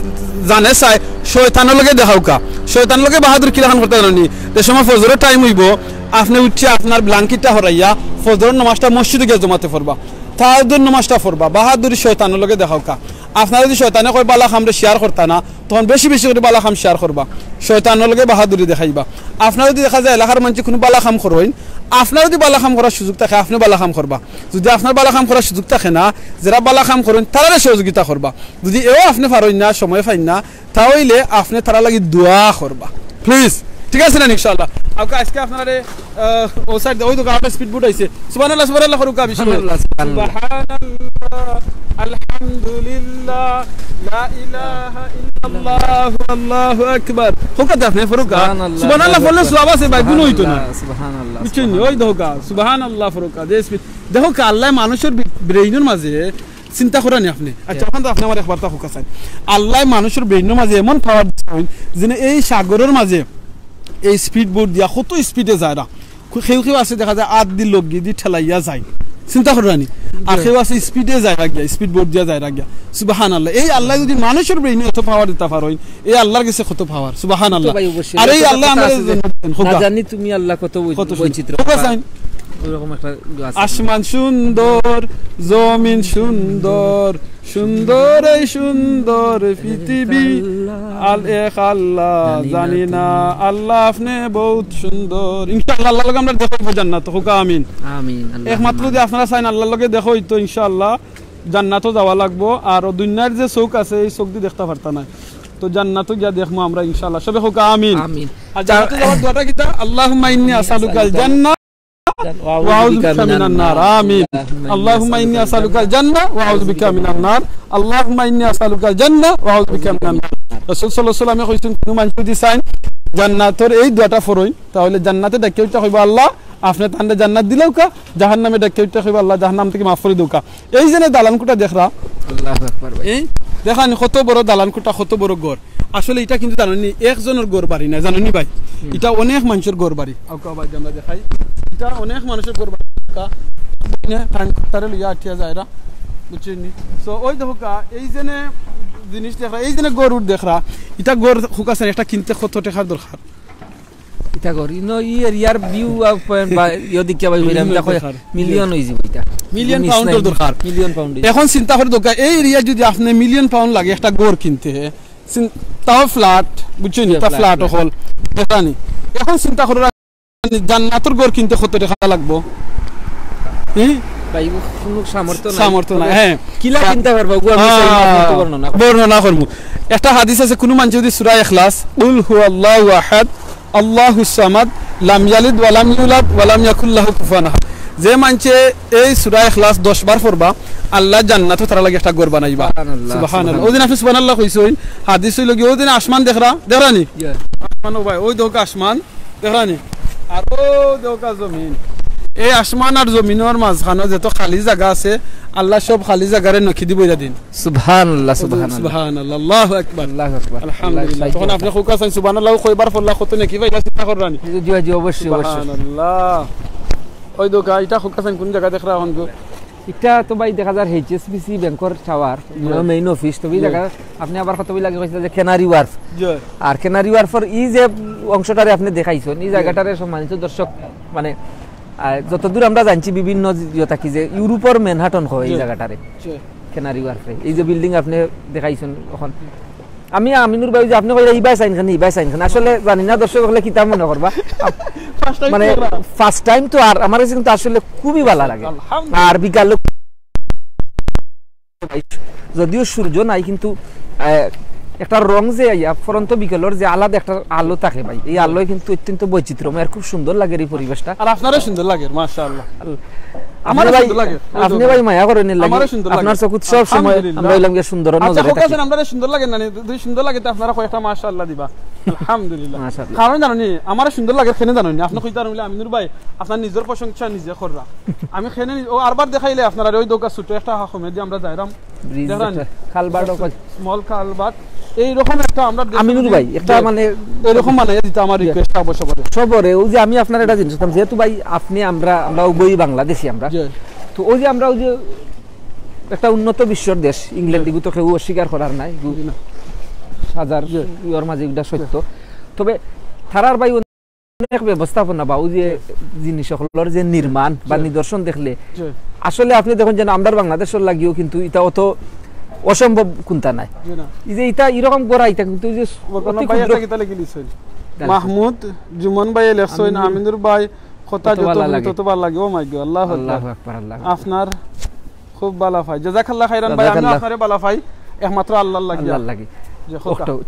জানে চাই শয়তানের লগে দেখাও কা শয়তানের লগে বাহাদুরি কিরাখান করতে জানি যে সময় ফজরের টাইম হইব আপনি উঠছে আপনার ব্লাঙ্কিটটা হরাইয়া ফজরের নামাজটা মসজিদে গিয়ে জমাতে পড়বা তাহাজ্জুদ নামাজটা পড়বা বাহাদুরি শয়তানের লগে দেখাও কা আপনারা যদি শয়তানে কয় বালা খামরে শেয়ার করতা না তখন বেশি বেশি করে বালা খাম শেয়ার করবা শয়তানের লগে বাহাদুরি দেখাইবা আপনারা যদি দেখা যায় এলাকার মানুষ কোনো বালা খাম করবেন আপনার যদি বালা খাম করার সুযোগ থাকে আপনি বালা খাম করবা যদি আপনার বালা খাম করার সুযোগ থাকে না যারা বালা খাম করেন তারা সহযোগিতা করবা যদি এও আপনি পারেন না সময় পাইন না তাহলে আপনি তারা লাগি দোয়া করবা প্লিজ ঠিক আছে না ইনশাআল্লাহ আজকে আপনারা ও সাইড ওই তো গাড়িটা স্পিড বোট আইছে সুবহানাল্লাহ সুবহানাল্লাহ করুকা বিসমিল্লাহ সুবহানাল্লাহ আলহামদুলিল্লাহ লা ইলাহা ইল্লাল্লাহ আল্লাহু আকবার হোকা আপনি ফরুকা সুবহানাল্লাহ বললে সওয়াব আছে ভাই গুণ হইতো না সুবহানাল্লাহ বুঝছেন ওই দেখো সুবহানাল্লাহ ফরুকা দেখো আল্লাহ মানুষের ব্রেইনের মাঝে চিন্তা করেন আপনি আচ্ছা এখন তো আপনি আমার একবার তা হোকা চাই আল্লাহ মানুষের ব্রেইনের মাঝে এমন পাওয়ার দিয়েছেন যে এই সাগরের মাঝে এই স্পিড বোর্ড দিয়া কত স্পিডে যায় না কেউ আছে দেখা যায় আট দিন লোক গিয়ে ঠেলাইয়া যায় চিন্তা করানি আর কেউ আছে স্পিডে যায় রাখিয়া স্পিড বোর্ড দিয়া যায় রাখিয়া সুবহানাল্লাহ এই আল্লাহ যদি মানুষের ব্রেইনে এত পাওয়ার দিতে পারেন এই আল্লাহর কাছে কত পাওয়ার সুবহানাল্লাহ আর এই আল্লাহ আমরা জানি তুমি আল্লাহ কত বৈচিত্র্য ওরকম একটা আসমান সুন্দর জমিন সুন্দর সুন্দর এই সুন্দর পৃথিবী আল এক আল্লাহ জানি না আল্লাহ আপনি বহুত সুন্দর ইনশাআল্লাহ আল্লাহর লগে আমরা দেখব জান্নাত হুকা আমিন আমিন একমাত্র যদি আপনারা চাইন আল্লাহর লগে দেখো তো ইনশাআল্লাহ জান্নাতও যাওয়া লাগবো আর দুনিয়ার যে চোখ আছে এই চোখ দিয়ে দেখতে পারতা না তো জান্নাতও গিয়া দেখবো আমরা ইনশাআল্লাহ সবে হুকা আমিন আমিন আর জান্নাতে যাওয়ার দোয়াটা কিটা আল্লাহুম্মা ইন্নী আসআলুকাল জান্নাহ وأعوذ بك من النار آمين اللهم إني أسألك الجنة وأعوذ بك من النار اللهم إني أسألك الجنة وأعوذ بك من النار রাসূল সাল্লাল্লাহু আলাইহি ওয়াসাল্লাম কইছেন কোন মানুষ যদি চায় জান্নাতের এই দুটো ফরই তাহলে জান্নাতে ডাকে উঠতে হইবা আল্লাহ আপনি তান্ডে জান্নাত দিলেও কা জাহান্নামে ডাকে উঠতে হইবা আল্লাহ জাহান্নাম থেকে মাফ করে দাও কা এই যে দালানকুটা দেখরা আল্লাহু আকবার এই দেখানি কত বড় দালানকুটা কত বড় ঘর আসলে এটা কিন্তু জানেননি একজনের ঘর বাড়ি না জানেননি ভাই এটা অনেক মানুষের ঘর বাড়ি আউকা ভাই আমরা দেখাই এটা অনেক মানুষের ঘর বাড়ি কা না তারে লিয়া আটিয়া যায়রা বুঝছেননি সো ওই দেখো কা এই জেনে জিনিস দেখরা এই জেনে গরুর দেখরা এটা গর হুকাছেন একটা কিনতে কত টাকার দরকার এটা গরি নো ইয়ার ভিউ পয়েন্ট বা ইদিকে ভাই বললাম দেখো মিলিয়ন হই যাবে এটা মিলিয়ন পাউন্ডের দরকার মিলিয়ন পাউন্ড এখন চিন্তা করে দরকার এই এরিয়া যদি আপনি মিলিয়ন পাউন্ড লাগে একটা গর কিনতে তাও ফ্ল্যাট বুঝছেন তা ফ্ল্যাট হল দেখানি এখন চিন্তা করে জান্নাতের গর কিনতে কত টাকা লাগবে ভাই কোনো সামর্থ্য নাই হ্যাঁ কিলা চিন্তা করব আমি বর্ণনা করব একটা হাদিস আছে কোন মানুষ যদি সূরা ইখলাস কুল হুয়াল্লাহু আহাদ আল্লাহুস সামাদ লাম ইয়ালিদ ওয়া লাম ইউলাদ ওয়া লাম ইয়াকুল লাহু কুফুয়ান আহাদ যে মানছে এই সূরা ইখলাস 10 বার পড়বা আল্লাহ জান্নাতে তার লাগি একটা ঘর বানাইবা সুবহানাল্লাহ ওদিন আপনি সুবহানাল্লাহ কইছেন হাদিস হইল কি ওদিন আসমান দেখরানি আসমান ও ভাই ওই দেখো আসমান দেখরানি আর ও দেখো জমিন এই আসমান আর জমিনের মাঝখানে যত খালি জায়গা আছে আল্লাহ সব খালি জায়গারে নখি দিব দিন সুবহানাল্লাহ সুবহানাল্লাহ আল্লাহু আকবার আল্লাহু আকবার আলহামদুলিল্লাহ তখন আপনি খুব কাছেন সুবহানাল্লাহ কয়বার পড়লা কত নাকি ভাই চিন্তা কররানি জি অবশ্যই সুবহানাল্লাহ ওই দোকা এটা খুব কাছেন কোন জায়গা দেখরা হন গো এটা তো ভাই দেখা যায় এইচএসবিসি ব্যাংকের টাওয়ার মেইন অফিস তো এই জায়গা আপনি আবার কত বই লাগে কইছে যে কেনারি ওয়ার্ফ আর কেনারি ওয়ার্ফের এই যে অংশটারে আপনি দেখাইছেন এই জায়গাটারে সম্মানিত দর্শক মানে যতদূর আমরা জানছি বিভিন্ন ইয়েটা কি যে ইউরোপের ম্যানহাটন হয় এই জায়গাটারে কেনারি ওয়ার্ফে এই যে বিল্ডিং আপনি দেখাইছেন এখন আমি আমিনুর ভাই যে আপনি কইরা এই বাইসাইন খান আসলে জানি না দর্শক হলে কি তা মনে করবা মানে ফার্স্ট টাইম তো আর আমার কাছে কিন্তু আসলে খুবই ভালো লাগে আর বিকাল যদিও সূর্য নাই কিন্তু একটা রং যে ফরন্ত বিকেলের যে আলাদা একটা আলো থাকে ভাই এই আলোয় কিন্তু অত্যন্ত বৈচিত্র্যময় আর খুব সুন্দর লাগে এই পরিবেশটা আর আপনারও সুন্দর লাগে মাশাআল্লাহ আমার ভাই আপনি ভাই মায়া করেন লাগে আপনার চকুত সব সময় আমরা হইলাম যে সুন্দর নজরে আচ্ছা ওখানে আমরা সুন্দর লাগে না যদি সুন্দর লাগে তো আপনারা কয়টা মাশাআল্লাহ দিবা আলহামদুলিল্লাহ মাশাআল্লাহ কারণ জানেন আমার সুন্দর লাগে কেন জানেন আপনি কইতা রইলে আমিনুর ভাই আপনার নিজের প্রশংসা নিজে কররা আমি কেন ও আরবার দেখাইলে আপনারা ওই দোকা ছোট একটা হাকমে দিয়ে আমরা যাইরাম দেখেন খালবাট স্মল খালবাট এই রকম একটা আমরা আমিনুর ভাই একটা মানে এরকম বানাইয়া দিতে আমার রিকোয়েস্ট অবশ্য করে সবরে ওই যে আমি আপনার একটা জিনিস বলতাম যেহেতু ভাই আপনি আমরা উভয়ই বাংলাদেশী আমরা তো ওই যে আমরা ওই যে একটা উন্নত বিশ্বের দেশ ইংল্যান্ড এগুলো তো কেউ অস্বীকার করার নাই হাজার ইয়ের মাঝে এটা সত্য তবে থারার ভাই অনেক ব্যবস্থাপনা বা ওই যে জিনিসগুলোর যে নির্মাণ বা নিদর্শন দেখলে আসলে আপনি দেখুন যে আমরা বাংলাদেশের লাগিও কিন্তু এটা অত অসম্ভব কোনটা নাই এই যে এটা এরকম করা এটা কিন্তু যে মাহমুদ জুমন ভাই লেখছেন আমিনুর ভাই কথা যত ভালো লাগে ও মাই গড আল্লাহু আকবার আপনার খুব ভালো ভাই জাযাকাল্লাহ খাইরান ভাই আমি আপনারে ভালো ভাই একমাত্র আল্লাহর লাগি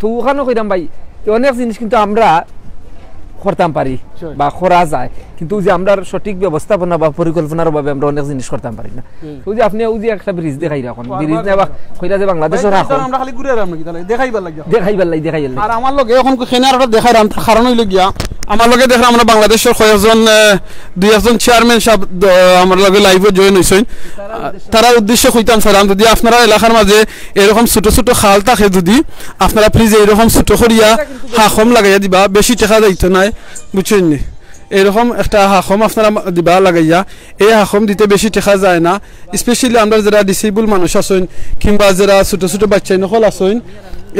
তো ওখানে কইরাম ভাই অনেক জিনিস কিন্তু আমরা করতাম পারি বা করা যায় কিন্তু যে আমরা সঠিক ব্যবস্থাপনা বা পরিকল্পনার অভাবে আমরা অনেক জিনিস করতাম পারি না ওই যে আপনি ওই যে একটা ব্রিজ দেখাই রাখুন ব্রিজ না কইরা যে বাংলাদেশের রাখুন আমরা খালি ঘুরে রাম নাকি তাহলে দেখাইবার লাগি আর আমার লগে এখন কেনারটা দেখাই রাম কারণ হইল গিয়া আমার লগে দেখলাম আমরা বাংলাদেশের কয়েকজন দুই একজন চেয়ারম্যান সাহেব আমার লগে লাইভে জয়েন হইছেন তারা উদ্দেশ্য কইতাম স্যার যদি আপনারা এলাকার মাঝে এরকম ছোট ছোট খাল থাকে যদি আপনারা প্লিজ এরকম ছোট করিয়া হাকম লাগাইয়া দিবা বেশি টাকা যাইতো নাই বুঝছেন নি এরকম একটা হাকম আপনারা দিবা লাগাইয়া এই হাকম দিতে বেশি টাকা যায় না স্পেশালি আমরা যারা ডিসেবল মানুষ আছেন কিংবা যারা ছোট ছোট বাচ্চা নকল আছেন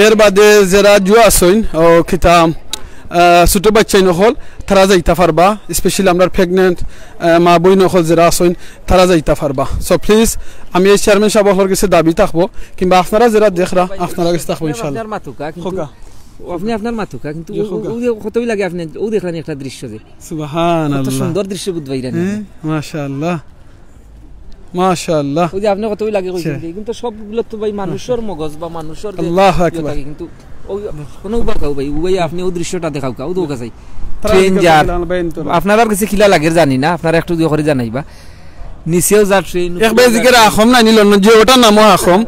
এর বাদে যারা জুয়া আছেন ও খিতা ছোট বাচ্চাই নহল তারা যাইতে পারবা স্পেশালি আমরা প্রেগনেন্ট মা বই নহল যারা আছেন তারা যাইতে পারবা সো প্লিজ আমি এই চেয়ারম্যান সাহেবের কাছে দাবি থাকবো কিংবা আপনারা যারা দেখরা আপনারা কাছে থাকবো ইনশাআল্লাহ আপনি আপনার মাথুকা কিন্তু কতই লাগে আপনি ও দেখলেন একটা দৃশ্য যে সুবহানাল্লাহ সুন্দর দৃশ্য বুঝবাইরা মাশাআল্লাহ মাশাআল্লাহ ওই যে আপনি কতই লাগে কইছেন কিন্তু সবগুলো তো ভাই মানুষের মগজ বা মানুষের আল্লাহু আকবার কিন্তু ওই কোন উপায় কাও ভাই ওই আপনি ওই দৃশ্যটা দেখাও কাও দোকা যাই ট্রেন যার আপনার কাছে কিলা লাগে জানি না আপনারা একটু দিয়ে করে জানাইবা নিচেও যা ট্রেন একবার জিকে আখম না নিল যে ওটার নামও আখম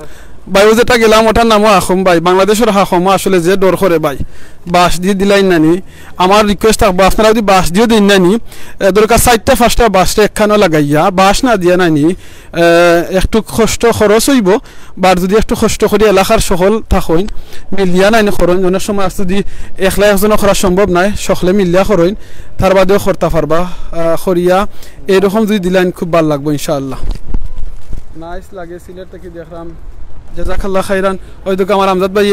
ভাই ও যেটা গেলাম ওটার নামও আখম ভাই বাংলাদেশের আখম আসলে যে ডর করে ভাই বাস দিয়ে দিলাই নানি আমার রিকোয়েস্ট থাকবো আপনারা যদি বাস দিয়ে দিন নানি দরকার 4টা 5টা বাসটা একখানো লাগাইয়া বাস না দিয়া নানি একটু কষ্ট খরচ হইব বার যদি একটু কষ্ট করে এলাকার সকল থাকইন মিলিয়া নাইনি খরচ অনেক সময় যদি একলা একজনও করা সম্ভব নাই সকলে মিলিয়া খরইন তার বাদেও করতে পারবা খরিয়া এরকম যদি দিলাইন খুব ভালো লাগবে ইনশাআল্লাহ নাইস লাগে সিলেট থেকে দেখলাম জাযাকাল্লাহ খাইরান ওই তো আমার আমজাদ ভাই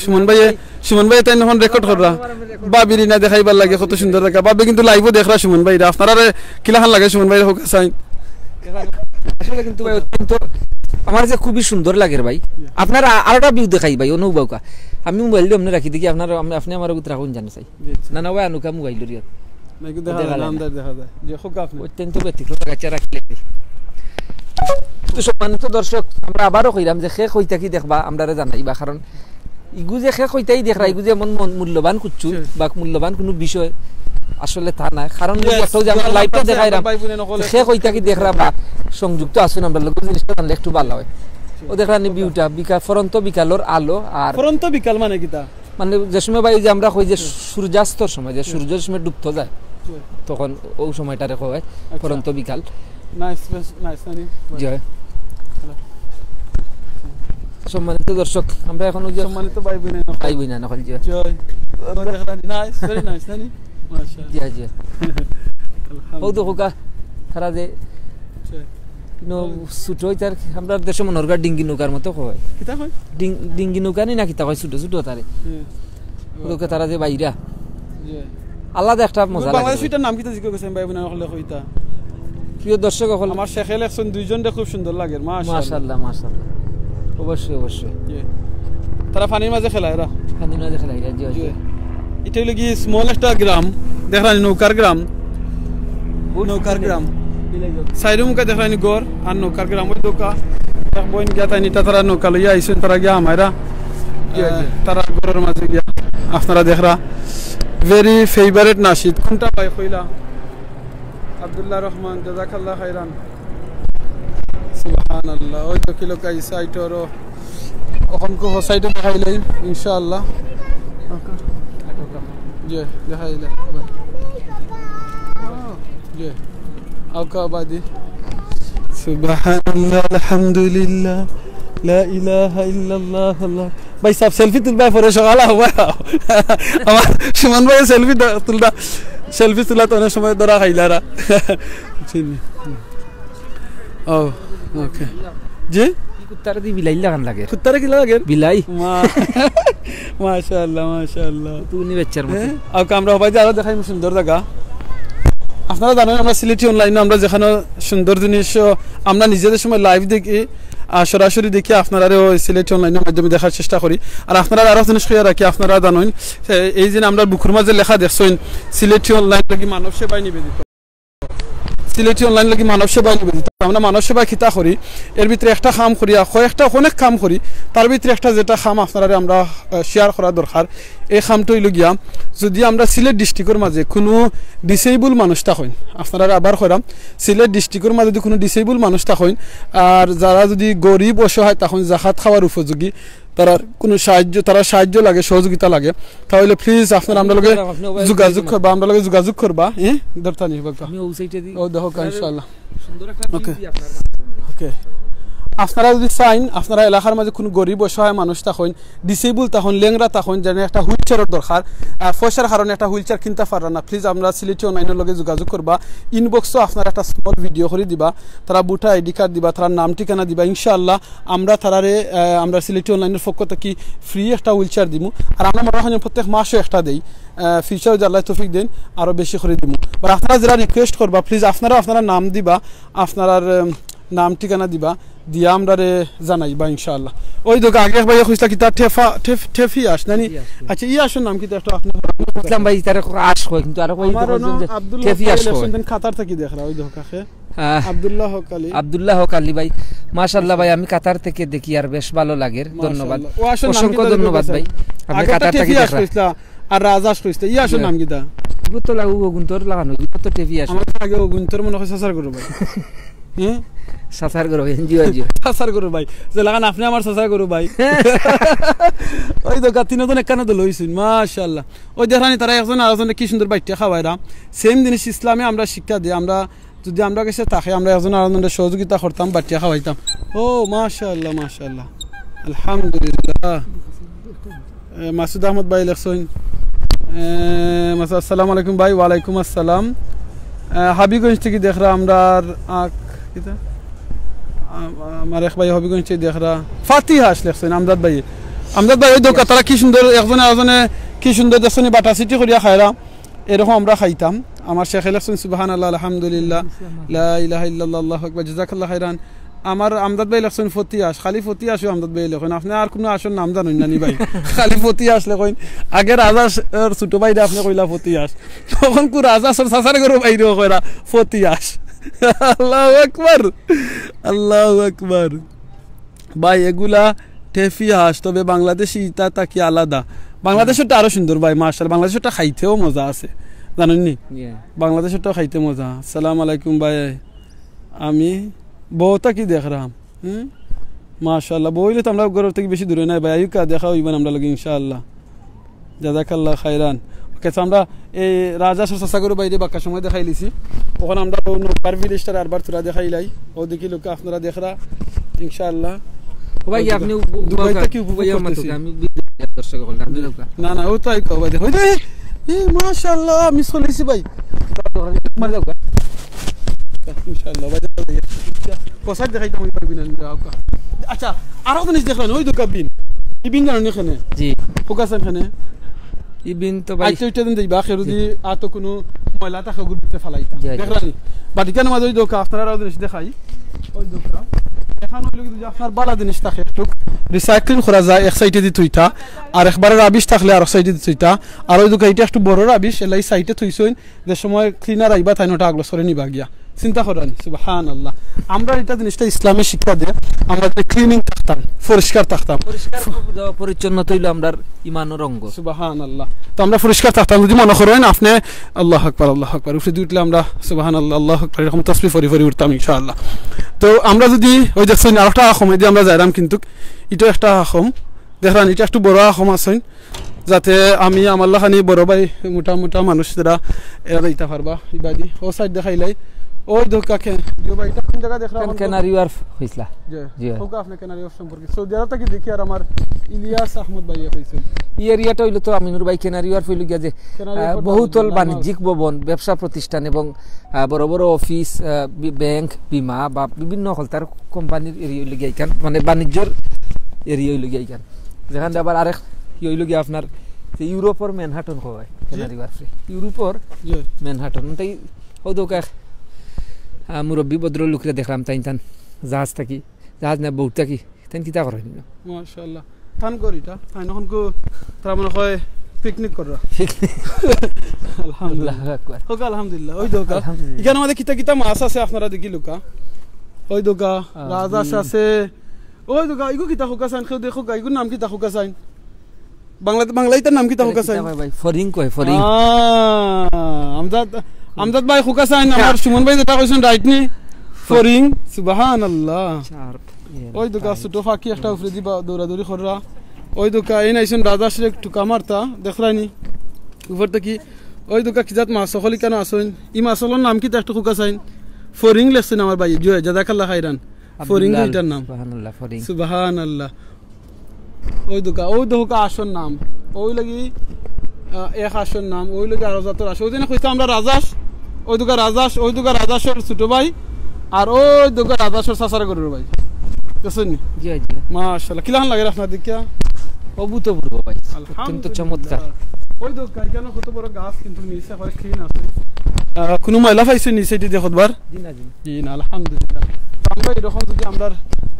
সুমন ভাই তাই এখন রেকর্ড কররা বাবিরি না দেখাইবার লাগে কত সুন্দর দেখা বাবে কিন্তু লাইভও দেখরা সুমন ভাই আপনারা কিলাখান লাগে সুমন ভাই হোক চাই আসলে কিন্তু ভাই অত্যন্ত আমার যে খুবই সুন্দর লাগে ভাই আপনার আরেকটা ভিউ দেখাই ভাই অনুভবকা আমি মোবাইল দিয়ে আপনি রাখি দেখি আপনার আপনি আমার উত্তর রাখুন জানি চাই না না ভাই অনুকা মোবাইল দিয়ে নাকি দেখা যায় যে হোক আপনি অত্যন্ত ব্যতিক্রম গাছা রাখলে তো সম্মানিত দর্শক আমরা আবারও কইলাম যে শেষ হইতা কি দেখবা আমরা জানাইবা কারণ ইগু যে শেষ হইতাই দেখরা ইগু যে এমন মূল্যবান কিছু বা মূল্যবান কোনো বিষয় আসলে তা না কারণ একটাও যে আমরা লাইভটা দেখাইলাম শেষ হইতা কি দেখরা বা সংযুক্ত আছেন আমরা লোক জিনিসটা জানলে একটু ভালো হয় ও দেখরা নি ভিউটা বিকাল ফরন্ত বিকালের আলো আর ফরন্ত বিকাল মানে কিটা মানে যে সময় ভাই যে আমরা কই যে সূর্যাস্তর সময় যে সূর্যের সময় ডুবতে যায় তখন ওই সময়টা রেখো হয় ফরন্ত বিকাল নাইস নানি জয় সম্মানিত দর্শক আমরা এখন ওই যে সম্মানিত ভাই বোন না হল জয় জয় নাইস ভেরি নাইস নানি মাশাআল্লাহ জয় জয় ও দেখো কা তারা যে ছোট হইতার আমরা দেশে মনরগা ডিঙ্গি নৌকার মতো হয় কিতা হয় ডিঙ্গি নৌকা নি না কিতা হয় ছোট ছোট তারে ওকে তারা যে বাইরা আলাদা একটা মজা লাগে বাংলাদেশিটার নাম কিতা জিজ্ঞাসা করেছেন ভাই বোন হলে কইতা প্রিয় দর্শক হল আমার শেখ ইলেকশন দুইজনটা খুব সুন্দর লাগে মাশাআল্লাহ মাশাআল্লাহ অবশ্যই অবশ্যই তারা পানির মাঝে খেলায় এরা পানির মাঝে খেলায় জি জি এটা হলো কি স্মল একটা গ্রাম দেখলানি নৌকার গ্রাম সাইড মুখে দেখলানি গড় আর নৌকার গ্রাম ওই দোকা এক বোন গিয়া তাই নিটা তারা নৌকা লইয়া আইসেন তারা গিয়া আমারা তারা গড়ের মাঝে গিয়া আপনারা দেখরা ভেরি ফেভারিট নাশিদ কোনটা পাই কইলা আব্দুল্লাহ রহমান জাযাকাল্লাহ খাইরান সুবহানাল্লাহ ওই তো কিলো কাই সাইটর অকমকো সাইটে দেখাইলাই ইনশাআল্লাহ জি দেখাইলা জি আওকা বাদি সুবহানাল্লাহ আলহামদুলিল্লাহ লা ইলাহা ইল্লাল্লাহ আল্লাহ ভাই সব সেলফি তুলবা পরে সকালে হওয়া আমার সুমন ভাই সেলফি তোলা তো অনেক সময় ধরা খাইলারা ও ওকে জি কুত্তারে দি বিলাই লাগান লাগে কুত্তারে কি লাগে বিলাই মাশাআল্লাহ মাশাআল্লাহ তুমি বাচ্চার মতো আর আমরা সবাই আরো দেখাই সুন্দর জায়গা আপনারা জানেন আমরা সিলেটি অনলাইনে আমরা যেখানে সুন্দর জিনিস আমরা নিজেদের সময় লাইভ দেখি সরাসরি দেখি আপনারা সিলেটি অনলাইনের মাধ্যমে দেখার চেষ্টা করি আর আপনারা আরো জিনিস খেয়ে রাখি আপনারা জানেন এই যে আমরা বুকুর মাঝে লেখা দেখছেন সিলেটি অনলাইন লাগি মানব সেবায় নিবেদিত সিলেটি অনলাইন লাগি মানব সেবায় নিবেদিত আমরা মানব সেবা খিতা করি এর ভিতরে একটা কাম করি কয়েকটা অনেক কাম করি তার ভিতরে একটা যেটা কাম আপনারা আমরা শেয়ার করা দরকার এই কামটা হইল গিয়া যদি আমরা সিলেট ডিস্ট্রিক্টের মাঝে কোনো ডিসেবল মানুষ থাকেন আপনারা আবার করাম সিলেট ডিস্ট্রিক্টের মাঝে যদি কোনো ডিসেবল মানুষ থাকেন আর যারা যদি গরিব অসহায় তখন জাকাত খাওয়ার উপযোগী তারা কোনো সাহায্য লাগে সহযোগিতা লাগে তাহলে প্লিজ আপনারা আমরা লগে যোগাযোগ করবা আমরা লগে যোগাযোগ করবা দরকার নেই বাবা আমি ওই সাইডে দি ও দেখো ইনশাআল্লাহ সুন্দর একটা ভিউ আপনার ওকে আপনারা যদি চাইন আপনারা এলাকার মাঝে কোনো গরিব অসহায় মানুষ থাকেন ডিসেবল থাকেন লেংরা থাকেন যেন একটা হুইল চেয়ারের দরকার পয়সার কারণে একটা হুইল চেয়ার কিনতে পারেন না প্লিজ আমরা সিলেটি অনলাইনের লগে যোগাযোগ করবা ইনবক্সও আপনারা একটা স্মল ভিডিও করে দিবা তারা বুটা আইডি কার্ড দিবা তারা নাম ঠিকানা দিবা ইনশাআল্লাহ আমরা তারারে আমরা সিলেটি অনলাইনের পক্ষ থেকে ফ্রি একটা হুইল চেয়ার দিব আর আমরা মনে হয় প্রত্যেক মাসও একটা দেই ফিউচার আল্লাহ তৌফিক দেন আরো বেশি করে দিব আর আপনারা যারা রিকোয়েস্ট করবা প্লিজ আপনারা নাম দিবা আপনার নাম ঠিকানা দিবা দিয়া আমরা জানাইবা ইনশাআল্লাহ ওই দোকা আগে ভাই কইতা কি তা ঠেফি আস নানি আচ্ছা ই আসুন নাম কি তো একটা আপনি ইসলাম ভাই তার আশ কই কিন্তু আর কই ঠেফি আস কই কাতার থেকে দেখরা ওই দোকাকে আব্দুল্লাহ হক আলী ভাই মাশাআল্লাহ ভাই আমি কাতার থেকে দেখি আর বেশ ভালো লাগে ধন্যবাদ অসংখ্য ধন্যবাদ ভাই আপনি কাতার থেকে দেখরা আর রাজাস কইতা ই আসুন নাম কি তা ইগো তো লাগু গুন্তর লাগানো ইগো তো ঠেফি আস আমার আগে গুন্তর মনে হয় সাসার করব ভাই হ্যাঁ সাসার করো এনজিও সাসার করো ভাই যে লাগান আপনি আমার সাসার করো ভাই ওই তো তিনজন একখানে তো লইছেন মাশাআল্লাহ ওই দেখানি তারা একজন আরেকজনে কি সুন্দর বাইটে খাওয়াইরা সেম জিনিস ইসলামে আমরা শিক্ষা দিই আমরা যদি আমরা কাছে থাকে আমরা একজন আরেকজনের সহযোগিতা করতাম বাইটে খাওয়াইতাম ও মাশাআল্লাহ মাশাআল্লাহ আলহামদুলিল্লাহ মাসুদ আহমদ ভাই লেখছেন আসসালামু আলাইকুম ভাই ওয়ালাইকুম আসসালাম হাবিগঞ্জ থেকে দেখরা আমরা কিতা আমার এক ভাই হবিগঞ্জ থেকে দেখরা ফাতিহা লেখছেন আমদাদ ভাই ওই দোকা তারা কি সুন্দর একজনে আরেকজনে কি সুন্দর দেখছেন বাটা সিটি করিয়া খাইরা এরকম আমরা খাইতাম আমার শেখ লেখছেন সুবহানাল্লাহ আলহামদুলিল্লাহ লা ইলাহা ইল্লাল্লাহ আল্লাহু আকবার জাযাকাল্লাহু খাইরান আমার আমদাদ ভাই লেখছেন ফতিয়াস খালি ফতিয়াস আমদাদ ভাই লেখেন আপনি আর কোনো আসল নাম জানেন না নি ভাই খালি ফতিয়াস লেখেন আগে রাজা ছোট ভাই আপনি কইলা ফতিয়াস তখন কো রাজা সাসার করে বাইরে কইরা ফতিয়াস আল্লাহু আকবার আল্লাহু আকবার ভাই এগুলা টেফি হাস তবে বাংলাদেশি ইটা তাকি আলাদা বাংলাদেশটা আরো সুন্দর ভাই মাশাআল্লাহ বাংলাদেশটা খাইতেও মজা আছে জানেন নি বাংলাদেশটা খাইতে মজা আসসালামু আলাইকুম ভাই আমি বউটা কি দেখরাম মাশাআল্লাহ বউইলে তো আমরা ঘর থেকে বেশি দূরে নাই ভাই আইকা দেখা হইবেন আমরা লগে ইনশাআল্লাহ জাযাকাল্লাহ খাইরান ওকে আমরা এই রাজা সসাগর বাইরে বাক্কা সময় দেখাইলিছি ওখানে আমরা নৌকার ভিলেজটার আরবার তোরা দেখাইলাই ও দেখি লোক আপনারা দেখরা ইনশাআল্লাহ ভাই আপনি দুবাইতে কি উপভোগ করতেছেন আমি দর্শক বললাম না না ও তো আই কও ভাই দেখো এই মাশাআল্লাহ মিস করেছি ভাই মার দাও ইনশাআল্লাহ ভাই কোসাই দেখাইতাম ওই পারবি না আচ্ছা আরো জিনিস দেখলেন ওই দোকান বিন জানেন এখানে জি ফোকাসন এখানে ইবিন তো ভাই আইতে দিন দিবা খেরুদি আতো কোনো ময়লা থাকে গুড়তে ফলাইতা দেখরানি বাড়ি কেন ওই দোকান আপনারা আরো জিনিস দেখাই ওই দোকান এখন হইলো যদি আপনার বালা জিনিস থাকে একটু রিসাইক্লিং করা যায় এক সাইডে দি তুইতা আর একবার রাবিশ থাকলে আর সাইডে দি তুইতা আর ওই দোকান এটা একটু বড় রাবিশ এলাই সাইডে তুইছইন যে সময় ক্লিনার আইবা তাই নটা আগলো সরে নিবা গিয়া চিন্তা করেন সুবহানাল্লাহ আমরা এটা জিনিসটা ইসলামে শিক্ষা দেয় আমরা ক্লিনিং থাকতাম পরিষ্কার থাকতাম পরিষ্কার পরিচ্ছন্ন হইলো আমরার ঈমানের অঙ্গ সুবহানাল্লাহ তো আমরা পরিষ্কার থাকতাম যদি মনে করেন আপনি আল্লাহু আকবার উঠে দুইটলে আমরা সুবহানাল্লাহ আল্লাহু আকবার এরকম তাসবিহ ফরি উঠতাম ইনশাআল্লাহ তো আমরা যদি ওই দেখছেন আরেকটা আখম দিয়ে আমরা যাইরাম কিন্তু এটা একটা আখম দেখেন এটা একটু বড় আখম আছেন যাতে আমি আমার লাখানি বড় ভাই মোটা মোটা মানুষ যারা এরা যাইতে পারবা ইবাদি ও সাইড দেখাইলাই ওই দোকাকে যে ভাই এটা কোন জায়গা দেখরা কেনারি ওয়ার্ফ হইছলা জি হোক আপনি কেনারি ওয়ার্ফ সম্পর্কে সৌদি আরব থেকে দেখি আর আমার ইলিয়াস আহমদ ভাই কইছেন এই এরিয়াটা হইলো তো আমিনুর ভাই কেনারি ওয়ার্ফ হইলো গিয়া যে বহুতল বাণিজ্যিক ভবন ব্যবসা প্রতিষ্ঠান এবং বড় বড় অফিস ব্যাংক বীমা বা বিভিন্ন হলতার কোম্পানির এরিয়া হইলো গিয়া এখান মানে বাণিজ্যর এরিয়া হইলো গিয়া এখান যেখানে আবার আরেক হইলো গিয়া আপনার ইউরোপের ম্যানহাটন হয় কেনারি ওয়ার্ফে ইউরোপের ম্যানহাটন তাই ও দোকা মুরব্বী ভদ্র লোকরা দেখলাম তাই তান জাহাজ থাকি জাহাজ না বহুত থাকি তাই কিতা করেন মাশাআল্লাহ তান করিটা তাই নখন কো তারা মনে হয় পিকনিক কররা আলহামদুলিল্লাহ আকবার হোক আলহামদুলিল্লাহ ওই দোকা এখানে আমাদের কিতা কিতা মাছ আছে আপনারা দেখি লোকা ওই দোকা রাজহাঁস আছে ওই দোকা ইগো কিতা হোকাসান কেউ দেখো গাইগুর নাম কিতা হোকাসান বাংলাইতার নাম কিতা হোকাসান ভাই ফরিং কয় ফরিং আমজাদ ভাই হোকাসান আমার সুমন ভাই যেটা কইছেন রাইট নি ফরিং সুবহানাল্লাহ ওই দোকা ছোট ফাঁকি একটা উপরে দিবা দৌড়াদৌড়ি কররা ওই দোকা এই নাইছেন রাজাশ্রী একটু কামারতা দেখলাইনি উপর থেকে ওই দোকা কি জাত মাছ সকলি কেন আসেন ই মাছলের নাম কি একটু হোকাসান ফরিং লেখছেন আমার ভাই জয় জাযাকাল্লাহ খাইরান ফরিং এটার নাম সুবহানাল্লাহ ফরিং সুবহানাল্লাহ ওই দোকা আসন নাম ওই লাগি এক আসন নাম ওই লাগি আরো জাতর আসে ওই দিন কইতা আমরা রাজাস ওই দোকা রাজাসর ছোট ভাই আর ওই দোকা রাজাসর চাচার গরুর ভাই বুঝছেন জি জি মাশাআল্লাহ কিলান লাগে আপনার দেখিয়া অভূতপূর্ব ভাই অত্যন্ত চমৎকার ওই দোকা কেন কত বড় গাছ কিন্তু নিচে করে ক্লিন আছে কোনো ময়লা পাইছেন নিচে এটি দেখবার জি না আলহামদুলিল্লাহ আমরা এরকম যদি আমরা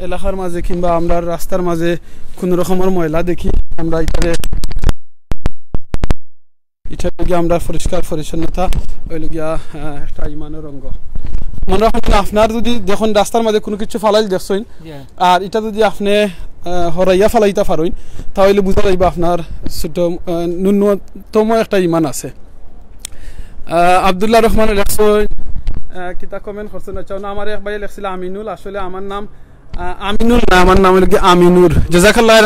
এলাকার মাঝে কিংবা আমরা রাস্তার মাঝে কোন রকমের ময়লা দেখি আমরা এটা আমরা পরিষ্কার পরিচ্ছন্নতা ওই লগিয়া একটা ইমানের অঙ্গ মনে রাখুন আপনার যদি দেখুন রাস্তার মাঝে কোনো কিছু ফালাইল দেখছেন আর এটা যদি আপনি হরাইয়া ফালাইতে পারেন তাহলে বুঝা যাইবা আপনার ছোট ন্যূনতম একটা ইমান আছে আব্দুল্লাহ রহমান লেখছেন কিতা কমেন্ট করছেন না আমার এক ভাই লেখছিল আমিনুল আসলে আমার নাম আমিনুল না আমার নাম হলো আমিনুর জাযাকাল্লাহ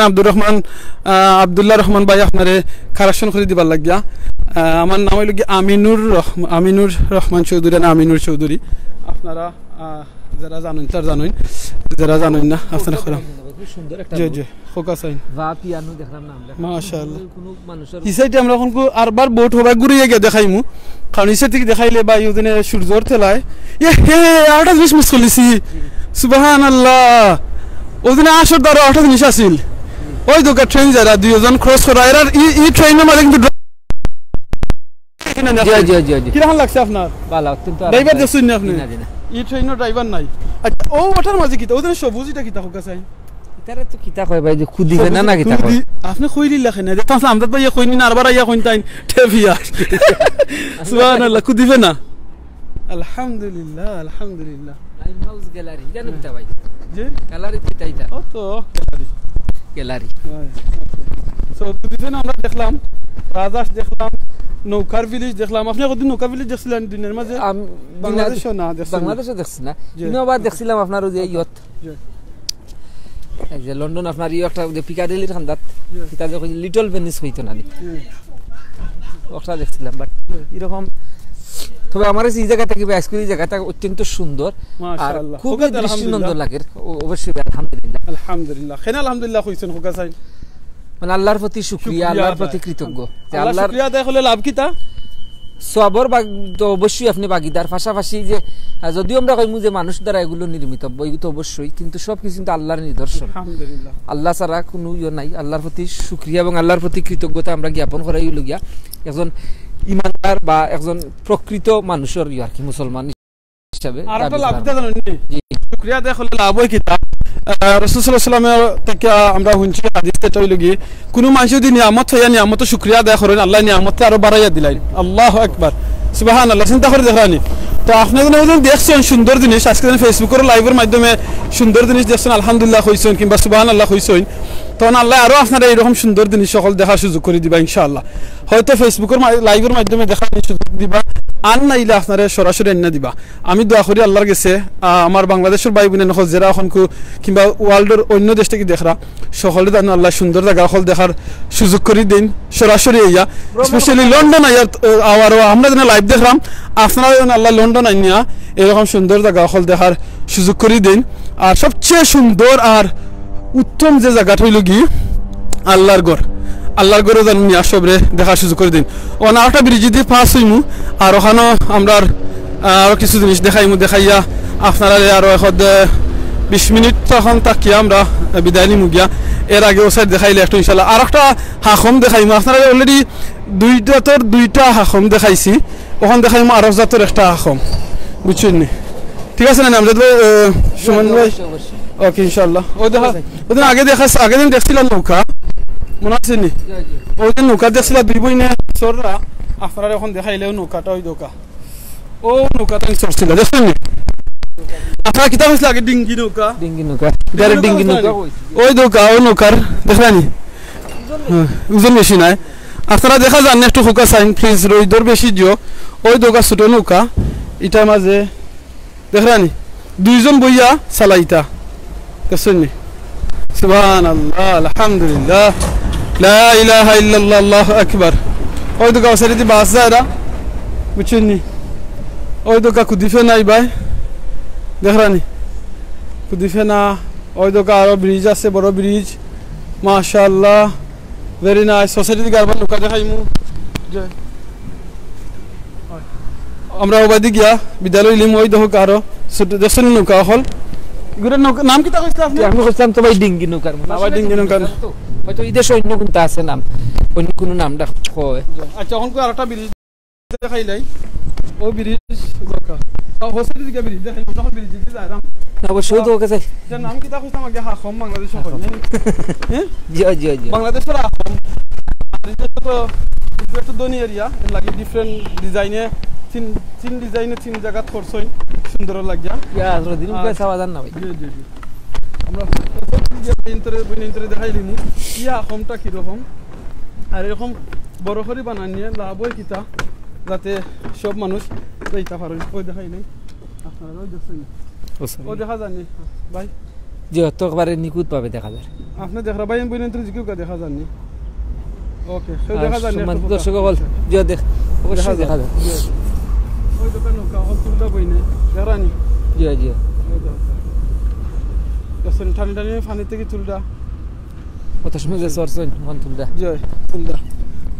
আব্দুল্লাহ রহমান ভাই আপনারে কারেকশন করে দিবার লাগিয়া আমার নাম হলো আমিনুর রহমান চৌধুরী না আমিনুর চৌধুরী আপনারা যারা জানেন তার জানেন যারা জানেন না আপনারা করাম সুন্দর একটা জি জি ফোকাস আইন বা পিয়ানো দেখলাম না আমরা মাশাআল্লাহ কোন মানুষের ইসাইতে আমরা কোন আরবার বোট হবে ঘুরিয়ে গিয়ে দেখাইমু কারণ ইসে থেকে দেখাইলে বা ইউদিনে সূর্যর তেলায় হে আটা জিনিস মিস করলিছি সুবহানাল্লাহ ওদিনে আসর দ্বারা আটা জিনিস আসিল ওই দোকা ট্রেন যারা দুইজন ক্রস করা এর ই ট্রেনের মধ্যে কিন্তু জি জি জি কিরকম লাগছে আপনার ভালো অত্যন্ত ড্রাইভার দেখছেন না আপনি ই ট্রেনের ড্রাইভার নাই আচ্ছা ও ওটার মাঝে কিতা ওদের সবুজ এটা কিতা হোক আছে এটারে তো কিতা কয় ভাই যে খুদিবে না না কিতা কয় আপনি কইলি লাখে না দেখতাম আমদাদ ভাই কইনি না আরবার আইয়া কইন তাই টেভিয়া সুবহানাল্লাহ খুদিবে না আলহামদুলিল্লাহ আলহামদুলিল্লাহ লাইভ হাউস গ্যালারি জানো কিতা ভাই জি গ্যালারি কিতা এটা ও তো গ্যালারি সো খুদিবে না আমরা দেখলাম রাজাস দেখলাম নৌকার ভিলেজ দেখলাম আপনি কতদিন নৌকা ভিলেজ দেখছিলেন দিনের মাঝে বাংলাদেশে না বাংলাদেশে দেখছি না দিনবার দেখছিলাম আপনার ওই যে ইয়ত এই যে লন্ডন আপনার ইয় একটা যে পিকাডেলির খান্দাত এটা যে লিটল ভেনিস হইতো না ওটা দেখছিলাম বাট এরকম তবে আমার এই জায়গাটা কি আইসক্রিম জায়গাটা অত্যন্ত সুন্দর আর খুব দৃষ্টিনন্দন লাগে অবশ্যই আলহামদুলিল্লাহ আলহামদুলিল্লাহ কেন আলহামদুলিল্লাহ কইছেন হোকা চাই মানে আল্লাহর প্রতি শুকরিয়া আল্লাহর প্রতি কৃতজ্ঞ যে আল্লাহর শুকরিয়া আদায় করলে লাভ কিতা সবর তো অবশ্যই আপনি ভাগিদার পাশাপাশি যে যদিও আমরা কইমু যে মানুষ দ্বারা এগুলো নির্মিত বই তো অবশ্যই কিন্তু সবকিছু কিন্তু আল্লাহর নিদর্শন আলহামদুলিল্লাহ আল্লাহ ছাড়া কোনো ইয়ে নাই আল্লাহর প্রতি শুকরিয়া এবং আল্লাহর প্রতি কৃতজ্ঞতা আমরা জ্ঞাপন করাই লগিয়া একজন ইমানদার বা একজন প্রকৃত মানুষের ইয়ে আর কি মুসলমান হিসাবে আর একটা লাভ কিতা জানেন শুকরিয়া আদায় করলে লাভ হয় কিতা রাসূল সাল্লাল্লাহু আলাইহি ওয়াসাল্লামের থেকে আমরা শুনছি হাদিসে এটা হইল কি কোন মানুষ যদি নিয়ামত হয় নিয়ামত শুকরিয়া আদায় করেন আল্লাহ নিয়ামত আরো বাড়াইয়া দিলেন আল্লাহু আকবার সুবহানাল্লাহ চিন্তা করে দেখানি তো আপনারা যখন দেখছেন সুন্দর জিনিস আজকে ফেসবুকের লাইভের মাধ্যমে সুন্দর জিনিস দেখছেন আলহামদুলিল্লাহ কইছেন কিংবা সুবহানাল্লাহ কইছেন তখন আল্লাহ আরো আপনারা এরকম সুন্দর জিনিস সকল দেখার সুযোগ করে দিবা ইনশাআল্লাহ হয়তো ফেসবুকের লাইভের মাধ্যমে দেখার সুযোগ দিবা আর নাইলে আপনারা সরাসরি এনে দিবা আমি দোয়া করি আল্লাহর কাছে আমার বাংলাদেশের ভাই বোনের হল যারা এখন কিংবা ওয়ার্ল্ডের অন্য দেশ থেকে দেখরা সকলে যেন আল্লাহ সুন্দর জায়গা হল দেখার সুযোগ করে দিন সরাসরি আইয়া স্পেশালি লন্ডন আইয়া আর আমরা যেন লাইভ দেখলাম আপনারা যেন আল্লাহ লন্ডন আইয়া এরকম সুন্দর জায়গা হল দেখার সুযোগ করে দিন আর সবচেয়ে সুন্দর আর উত্তম যে জায়গাটা হইল কি আল্লাহর আল্লাহর ঘরে যেন নিয়ে সবরে দেখার সুযোগ করে দিন ওখানে আরেকটা ব্রিজ দিয়ে পাস হইমু আর ওখানেও আমরা আরো কিছু জিনিস দেখাইয়া আপনারা আরো 20 মিনিট তখন তাকিয়া আমরা বিদায় নিমু গিয়া এর আগে ও সাইড দেখাইলে একটু ইনশাআল্লাহ আর একটা হাখম দেখাইমু আপনারা অলরেডি দুইটা হাখম দেখাইছি ওখান দেখাইমু আরো জাতর একটা হাখম বুঝছেন নি ঠিক আছে না আমরা সুমন ভাই ওকে ইনশাআল্লাহ ওদিন আগে দিন দেখছিলাম নৌকা মনে আছে নি ওই দিন নৌকা দেখছিল দুই বইনে চোররা আপনারা এখন দেখাইলেও নৌকাটা ওই নৌকাটা চড়ছিল দেখছেন নি আপনারা কিতাব হয়েছিল আগে ডিঙ্গি নৌকা ওই নৌকার দেখলানি ওজন বেশি নাই আপনারা দেখা যান একটু হোকা চাইন প্লিজ রোদর বেশি দিও ওই নৌকা ছোট নৌকা ইটার মাঝে দেখলানি দুইজন বইয়া চালাইতা দেখছেন নি সুবহানাল্লাহ আলহামদুলিল্লাহ লা ইলাহা ইল্লাল্লাহ আল্লাহু আকবার ওই দোকা সারিতে বাস যায় বুঝছেন নি ওই দোকা কুদিফে নাই ভাই দেখরানি কুদিফেনা ওই দোকা আরো ব্রিজ আছে বড় ব্রিজ মাশাআল্লাহ ভেরি নাইস সোসাইটি গারবা নৌকা দেখাইমু আমরা ওবাদি গিয়া বিদ্যালয় লিম ওই দেখো কারো ছোট দেশন নৌকা হল এগুলোর নৌকা নাম কি তা কইছ আপনি আমি কইতাম তো ভাই ডিঙ্গি নৌকার মতো আবার ডিঙ্গি নৌকা হয়তো এই দেশে অন্য কোনটা আছে নাম অন্য কোন নামটা কয় আচ্ছা এখন কো আরেকটা ব্রিজ দেখাইলাই ও ব্রিজ দরকার হোসেটি দিকে ব্রিজ দেখাই তখন ব্রিজ দিকে যাইরাম অবশ্যই তো কাছে এর নাম কি তা কইছ আমাকে হাখম বাংলাদেশ হল হ্যাঁ জি বাংলাদেশের হাখম এটা তো একটু দনি এরিয়া এর লাগে ডিফারেন্ট ডিজাইনে তিন ডিজাইনে তিন জায়গা করছই সুন্দর লাগিয়া ইয়া দিন পয়সা বাজার না ভাই জি আমরা ইন্টারে দেখাইলিম ইয়া হাখমটা কি রকম আর এরকম বড় করে বানানিয়ে লাভ হয় কিতা যাতে সব মানুষ যাইতে পারে ওই দেখাই নাই আপনারা ওই দেখছেন ও দেখা যায়নি ভাই জি তো একবারে নিখুঁত পাবে দেখা যায় আপনি দেখরা ভাই বইন ইন্টারে জিকিও কা দেখা যায়নি ওকে সব দেখা যায়নি দর্শক বল জি দেখ অবশ্যই দেখা যায় ওই দোকান নৌকা হল তুলটা বইনে দেখানি জি দর্শন ঠান্ডা পানি থেকে তুলটা কত সময় যে সরছেন মন তুলদা জয় তুলদা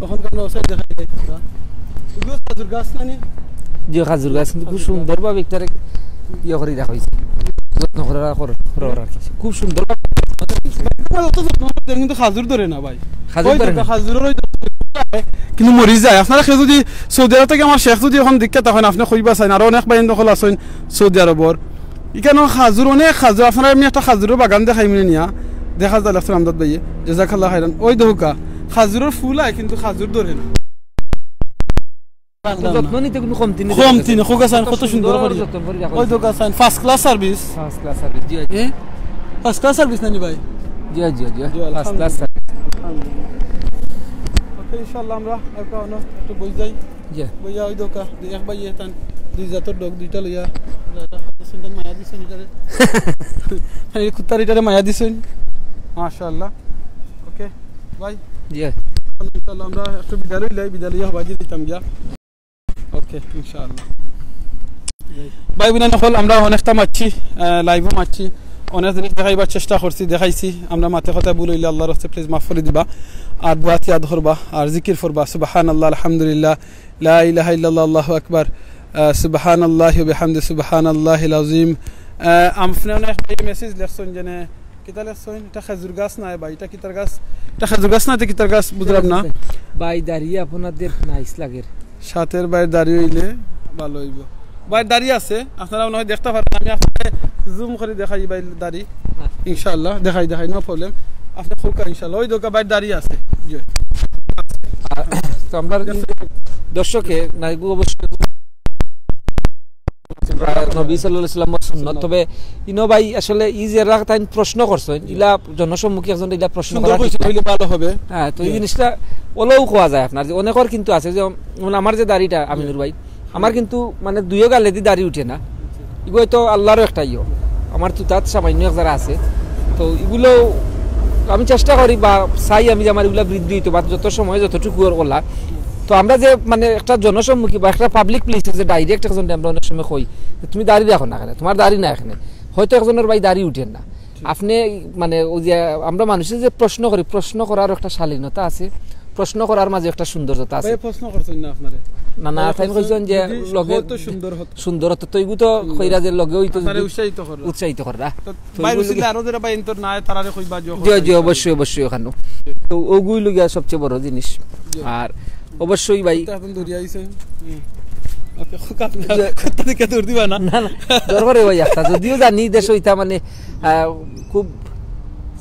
তখন কেন ওসাই দেখাই এগুলো খাজুর গাছ নানি যে খাজুর গাছ কিন্তু খুব সুন্দর ভাবে একটা ইয়ে করে রাখা হয়েছে যত্ন করে খুব সুন্দর কিন্তু খাজুর ধরে না ভাই খাজুর কিন্তু মরি যায় আপনারা যদি সৌদি আরব থেকে আমার শেখ যদি এখন দীক্ষা তখন আপনি কইবা চাইন আরো অনেক বাইন দখল আছেন সৌদি আরবর এখানে খাজুর অনেক খাজুর আপনারা আমি একটা খাজুরের বাগান দেখাই মিলে নিয়া দেখা যায় লাগছে আমদাদ ভাইয়ে জাজাকাল্লাহ খাইরান ওই দোকা খাজুরের ফুল আয় কিন্তু খাজুর ধরে না যত্ন নিতে কোনো কমতি নেই খোগাসান কত সুন্দর করে ওই দোকান ফার্স্ট ক্লাস সার্ভিস জি ফার্স্ট ক্লাস সার্ভিস নানি ভাই জি ফার্স্ট ক্লাস সার্ভিস ওকে ইনশাআল্লাহ আমরা একটু বই যাই জি বইয়া ওই দোকা এক ভাই এতান দুই জাতর ডগ দুইটা লইয়া সুন্দর মায়া দিছেন এটারে এই কুত্তারিটারে মায়া দিছেন মাশাআল্লাহ ওকে ভাই জি ইনশাআল্লাহ আমরা একটু বিদ্যালয় হবাজি দিতাম গিয়া ওকে ইনশাআল্লাহ ভাই বিনা নকল আমরা অনেকটা মারছি লাইভও মারছি অনেক জিনিস দেখাইবার চেষ্টা করছি দেখাইছি আমরা মাথে কথা বলইলে আল্লাহর রাস্তায় প্লিজ মাফ করে দিবা আর দুআত ইয়াদ করবা আর জিকির করবা সুবহানাল্লাহ আলহামদুলিল্লাহ লা ইলাহা ইল্লাল্লাহ আল্লাহু আকবার সুবহানাল্লাহি ওয়া বিহামদি সুবহানাল্লাহিল আযীম আমফনে অনেক মেসেজ লেখছেন জেনে কিতা লেখছেন এটা খেজুর গাছ না ভাই এটা কিতার গাছ এটা খেজুর গাছ না এটা কিতার গাছ বুঝলাম না ভাই দাঁড়িয়ে আপনাদের নাইস লাগে সাথের ভাই দাঁড়িয়ে হইলে ভালো হইব ভাই দাঁড়িয়ে আছে আপনারা মনে হয় দেখতে পারেন আমি আপনাকে জুম করে দেখাই ভাই দাঁড়ি ইনশাআল্লাহ দেখাই নো প্রবলেম আপনি খুলকা ইনশাআল্লাহ ওই দোকা ভাই দাঁড়িয়ে আছে জি তো আমরা দর্শকে নাইগু অবশ্যই নবী সাল্লাল্লাহু আলাইহি ওয়াসাল্লামের সুন্নাত তবে ইনো ভাই আসলে ই যে রাখতেন প্রশ্ন করছেন ইলা জনসম্মুখে একজন ইলা প্রশ্ন করা হইলে ভালো হবে হ্যাঁ তো এই জিনিসটা ওলাও কোয়া যায় আপনার যে অনেকের কিন্তু আছে যে আমার যে দাড়িটা আমিনুর ভাই আমার কিন্তু মানে দুইও গালে দি দাড়ি উঠে না এগুলো তো আল্লাহরও একটা ইয়ে আমার তো তাত সামান্য এক যারা আছে তো এগুলো আমি চেষ্টা করি বা চাই আমি যে আমার এগুলো বৃদ্ধি হইতো বা যত সময় যতটুকু ওলা তো আমরা যে মানে একটা জনসম্মুখী বা একটা পাবলিক প্লেসে যে ডাইরেক্ট একজন আমরা অনেক সময় কই তুমি দাড়ি রাখো না এখানে তোমার দাড়ি না এখানে হয়তো একজনের ভাই দাড়ি উঠেন না আপনি মানে ওই যে আমরা মানুষের যে প্রশ্ন করি প্রশ্ন করার একটা শালীনতা আছে প্রশ্ন করার মাঝে একটা সৌন্দর্যতা আছে প্রশ্ন করছেন না আপনারে না তাই কইছেন যে লগে তো সুন্দর হতো তো এগু তো কইরা যে লগে হইতো উৎসাহিত কররা ভাই রসিলে আরো যারা ভাই ইন্তর না তারারে কইবা জি অবশ্যই ওখানে তো ওগুই লগিয়া সবচেয়ে বড় জিনিস আর অবশ্যই ভাই এখন দৌড়ি আইছে ওকে কত দিকে দৌড় দিবা না না দরকারে ভাই একটা যদিও জানি দেশ হইতা মানে খুব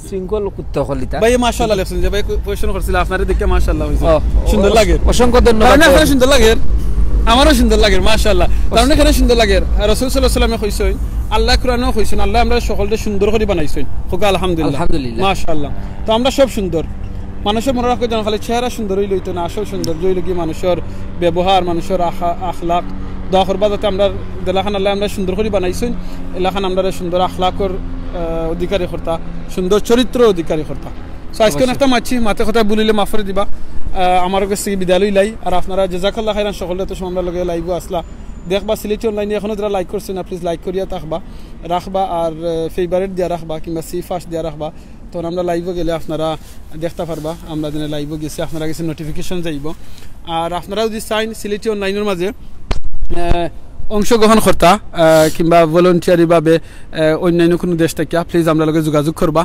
শৃঙ্খল কুত্তা হলিতা ভাই মাশাআল্লাহ লেখছেন যে ভাই কোয়েশ্চন করছিল আপনারে দেখে মাশাআল্লাহ হইছে সুন্দর লাগে অসংখ্য ধন্যবাদ না আপনার সুন্দর লাগে আমারও সুন্দর লাগে মাশাআল্লাহ কারণ এখানে সুন্দর লাগে রাসূল সাল্লাল্লাহু আলাইহি ওয়াসাল্লামে কইছেন আল্লাহ কোরআনেও কইছেন আল্লাহ আমরা সকলকে সুন্দর করে বানাইছেন হোক আলহামদুলিল্লাহ মাশাআল্লাহ তো আমরা সব সুন্দর মানুষের মনে রাখতে জানা খালি চেহারা সুন্দর হইল হইতো না আসল সুন্দর হইল কি মানুষের ব্যবহার মানুষের আখলাক দোয়া করবা যাতে আমরা দেলাখান আল্লাহ আমরা সুন্দর করে বানাইছেন এলাখান আমরা সুন্দর আখলাকর অধিকারী কর্তা সুন্দর চরিত্র অধিকারী কর্তা সো আজকে একটা মাছি মাথা কথা বলিলে মাফ করে দিবা আমার কাছে বিদায় লই লাই আর আপনারা জাযাকাল্লাহ খাইরান সকলে তো আমরা লগে লাইভ আসলা দেখবা সিলেটি অনলাইনে এখনো যারা লাইক করছে না প্লিজ লাইক করিয়া রাখবা আর ফেভারিট দিয়া রাখবা কিংবা সি ফার্স্ট দিয়া রাখবা তখন আমরা লাইভে গেলে আপনারা দেখতে পারবা আমরা দিনে লাইভে গেছি আপনারা কাছে নোটিফিকেশন যাইব আর আপনারা যদি চাইন সিলেটি অনলাইনের মাঝে অংশগ্রহণ করতা কিংবা ভলেন্টিয়ারিভাবে অন্যান্য কোনো দেশ থেকে প্লিজ আমরা লগে যোগাযোগ করবা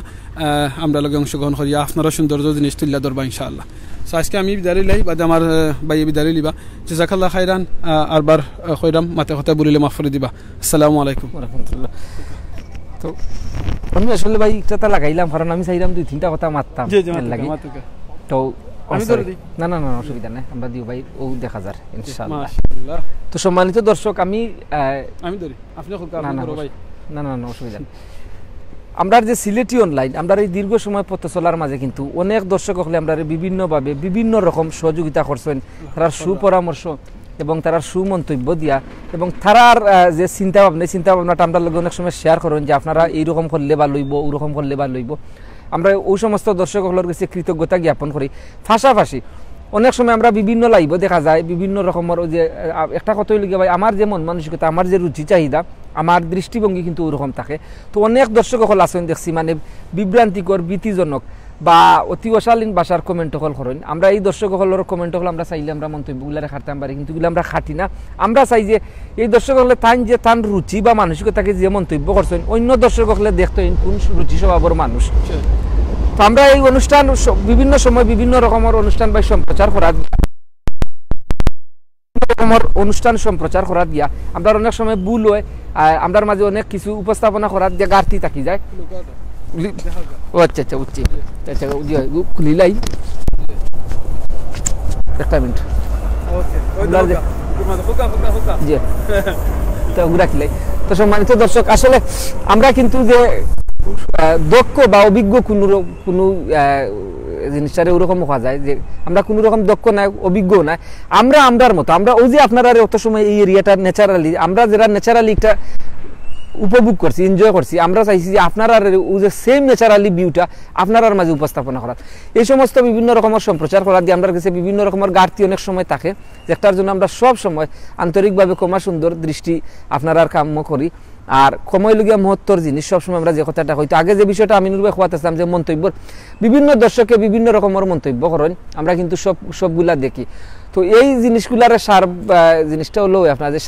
আমরা লগে অংশগ্রহণ করিয়া আপনারা সৌন্দর্য জিনিস তুলিয়া ধরবা ইনশাআল্লাহ সো আজকে আমি বিদায় লাই বাদে আমার ভাইয়ে বিদায় লিবা জাযাকাল্লাহ খাইরান আরবার কইরাম মাতে কথা বলিলে মাফ করে দিবা আসসালামু আলাইকুম ওয়া রাহমাতুল্লাহ তো আমি আসলে ভাই একটা লাগাইলাম কারণ আমি চাইলাম 2-3টা কথা মারতাম লাগি তো আমি ধরে দিই না না না অসুবিধা নাই আমরা দিও ভাই ও দেখা যার ইনশাআল্লাহ মাশাআল্লাহ তো সম্মানিত দর্শক আমি ধরি আপনি বড় ভাই না না না অসুবিধা নেই আমরা যে সিলেটি অনলাইন আমরা এই দীর্ঘ সময় পথ চলার মাঝে কিন্তু অনেক দর্শক হলে আমরা বিভিন্নভাবে বিভিন্ন রকম সহযোগিতা করছেন তার সুপরামর্শ এবং তার সুমন্তব্য দিয়া এবং তার যে চিন্তা ভাবনাটা আমরা লগে অনেক সময় শেয়ার করেন যে আপনারা এইরকম করলে বা লইব ওরকম করলে বা লইব আমরা ওই সমস্ত দর্শক হলের কাছে কৃতজ্ঞতা জ্ঞাপন করি পাশাপাশি অনেক সময় আমরা বিভিন্ন লাইভ দেখা যায় বিভিন্ন রকমের যে একটা কথাই লিখে ভাই আমার যে মন মানসিকতা আমার যে রুচি চাহিদা আমার দৃষ্টিভঙ্গি কিন্তু ওরকম থাকে তো অনেক দর্শক হল আছেন দেখছি মানে বিভ্রান্তিকর ভীতিজনক বা অতি অশালীন ভাষার কমেন্ট হল করেন আমরা এই দর্শক হলের কমেন্ট হল আমরা চাইলে আমরা মন্তব্যগুলো খাটতাম পারি কিন্তু এগুলো আমরা খাটি না আমরা চাই যে এই দর্শক হলে তান রুচি বা মানসিকতাকে যে মন্তব্য করছেন অন্য দর্শক হলে দেখতে কোন রুচি স্বভাবের মানুষ তো আমরা এই অনুষ্ঠান বিভিন্ন সময় বিভিন্ন রকমের অনুষ্ঠান বা সম্প্রচার করা দিয়া আমরা অনেক সময় ভুল হয় আমরার মাঝে অনেক কিছু উপস্থাপনা করার দিয়ে ঘাটতি থাকি যায় ও আচ্ছা আচ্ছা বুঝছি আচ্ছা খুলিলাই একটা মিনিট তো সম্মানিত দর্শক আসলে আমরা কিন্তু যে দক্ষ বা অভিজ্ঞ কোনো জিনিসটারে ওরকম হওয়া যায় যে আমরা কোনো রকম দক্ষ নাই অভিজ্ঞ নাই আমরার মতো আমরা ওই যে আপনারা অত সময় এই এরিয়াটা ন্যাচারালি আমরা যারা ন্যাচারালি একটা উপভোগ করছি এনজয় করছি আমরা চাইছি যে আপনারা ওই যে সেম ন্যাচারালি ভিউটা আপনার মাঝে উপস্থাপনা করা এই সমস্ত বিভিন্ন রকমের সম্প্রচার করা দিয়ে আমরা কাছে বিভিন্ন রকমের ঘাটতি অনেক সময় থাকে যেটার জন্য আমরা সব সময় আন্তরিকভাবে ক্ষমা সুন্দর দৃষ্টি আপনার কাম্য করি আর সময়লগিয়া মহত্তর জিনিস সবসময় আমরা যে কথাটা হয়তো আগে যে বিষয়টা আমিনুর ভাই খোয়াতেছিলাম যে মন্তব্যর বিভিন্ন দর্শকে বিভিন্ন রকমের মন্তব্য করেন আমরা কিন্তু সবগুলা দেখি তো এই জিনিসগুলার জিনিসটা হলো আপনার যে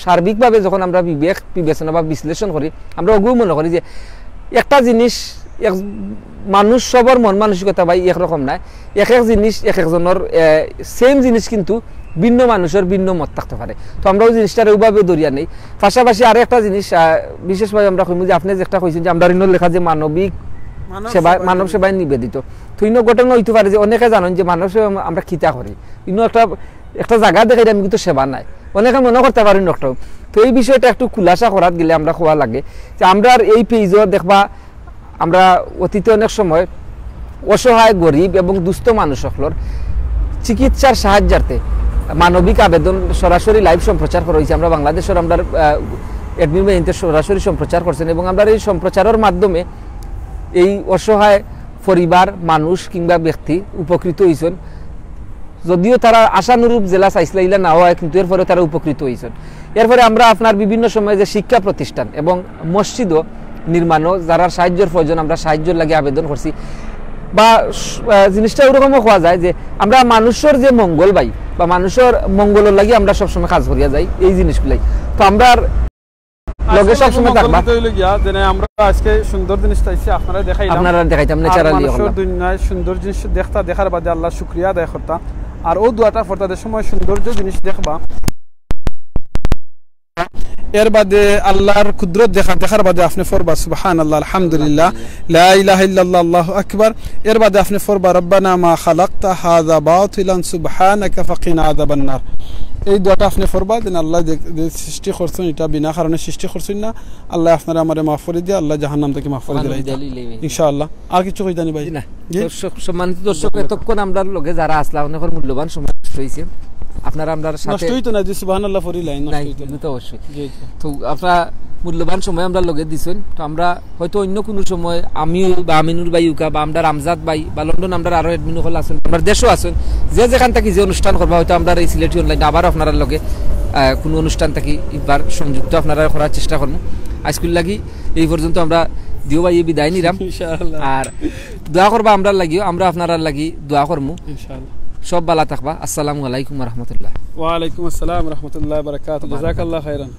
সার্বিকভাবে যখন আমরা বিবেচনা বা বিশ্লেষণ করি আমরা অগুও মনে করি যে একটা জিনিস মানুষ সবার মন মানসিকতা ভাই একরকম নাই এক জিনিস এক একজনের সেম জিনিস কিন্তু ভিন্ন মানুষের ভিন্ন মত থাকতে পারে তো আমরা ওই জিনিসটার ওইভাবে দরিয়া নেই পাশাপাশি আরো একটা জিনিস বিশেষভাবে আমরা কইমু যে আপনি যেটা কইছেন যে আমরা লেখা যে মানব সেবায় নিবেদিত তো ইনো ঘটনা হইতে পারে যে অনেকে জানেন যে মানব সেবা আমরা খিতা করি ইনো একটা জায়গা দেখাই আমি কিন্তু সেবা নাই অনেকে মনে করতে পারেন ডক্টর তো এই বিষয়টা একটু খুলাসা করার গেলে আমরা খোয়া লাগে যে আমরা এই পেজও দেখবা আমরা অতীতে অনেক সময় অসহায় গরিব এবং দুস্থ মানুষ সকলের চিকিৎসার সাহায্যার্থে মানবিক আবেদন সরাসরি লাইভ সম্প্রচার করা হয়েছে আমরা বাংলাদেশের আমরা অ্যাডমিন বাহিনীতে সরাসরি সম্প্রচার করছেন এবং আমরা এই সম্প্রচারের মাধ্যমে এই অসহায় পরিবার মানুষ কিংবা ব্যক্তি উপকৃত হয়েছেন যদিও তারা আশানুরূপ জেলা চাইছিলা না হয় কিন্তু এরপরে তারা উপকৃত হয়েছেন এরপরে আমরা আপনার বিভিন্ন সময়ে যে শিক্ষা প্রতিষ্ঠান এবং মসজিদও নির্মাণও যারা সাহায্যের প্রয়োজন আমরা সাহায্যের লাগে আবেদন করছি বা জিনিসটা ওরকমও হওয়া যায় যে আমরা মানুষের যে মঙ্গল ভাই বা মানুষের মঙ্গলের লাগি আমরা সবসময় কাজ করিয়া যাই এই জিনিসগুলাই তো আমরা লগে সবসময় থাকবা আমরা আজকে সুন্দর জিনিস চাইছি আপনারা দেখাইতাম ন্যাচারালি দুনিয়ায় সুন্দর জিনিস দেখার বাদে আল্লাহ শুকরিয়া আদায় করতা আর ও দোয়াটা ফরতাদের সময় সৌন্দর্য জিনিস দেখবা এর বাদে আল্লাহর কুদরত দেখার বাদে আপনি ফরবা সুবহানাল্লাহ আলহামদুলিল্লাহ লা ইলাহা ইল্লাল্লাহ আল্লাহু আকবার এর বাদে আপনি ফরবা রব্বানা মা খালাকতা হাযা বাতিলান সুবহানাকা ফাকিনা আযাবান নার এই দোয়াটা আপনি ফরবা দেন আল্লাহ যে সৃষ্টি করছেন এটা বিনা কারণে সৃষ্টি করছেন না আল্লাহ আপনারা আমারে মাফ করে দিয়ে আল্লাহ জাহান্নাম থেকে মাফ করে দিলাই ইনশাআল্লাহ আর কিছু কই জানি ভাই না দর্শক সম্মানিত দর্শক এতক্ষণ আমরা লগে যারা আসলা অনেকের মূল্যবান সময় হইছে আপনারা আমরা সাথে নষ্ট হইতো না যে সুবহানাল্লাহ ফরি লাইন নষ্ট হইতো না তো অবশ্যই তো আপনারা মূল্যবান সময় আমরা লগে দিছেন তো আমরা হয়তো অন্য কোনো সময় আমি বা আমিনুর ভাই উকা বা আমরা রামজাদ ভাই বা লন্ডন আমরা আরো অ্যাডমিন হল আছেন আমরা দেশও আছেন যে যেখান থেকে যে অনুষ্ঠান করবা হয়তো আমরা এই সিলেটি অনলাইন আবার আপনারা লগে কোনো অনুষ্ঠান থাকি এবার সংযুক্ত আপনারা করার চেষ্টা করবো। আজকুল লাগি এই পর্যন্ত আমরা দিও ভাই বিদায় নিলাম ইনশাআল্লাহ। আর দোয়া করবা আমরা লাগিও, আমরা আপনারা লাগি দোয়া করবো ইনশাআল্লাহ। সব ভালো থাকবা। আসসালামু আলাইকুম ওয়া রাহমাতুল্লাহ। ওয়া আলাইকুম আসসালাম ওয়া রাহমাতুল্লাহি ওয়া বারাকাতুহু। জাযাকাল্লাহু খাইরান।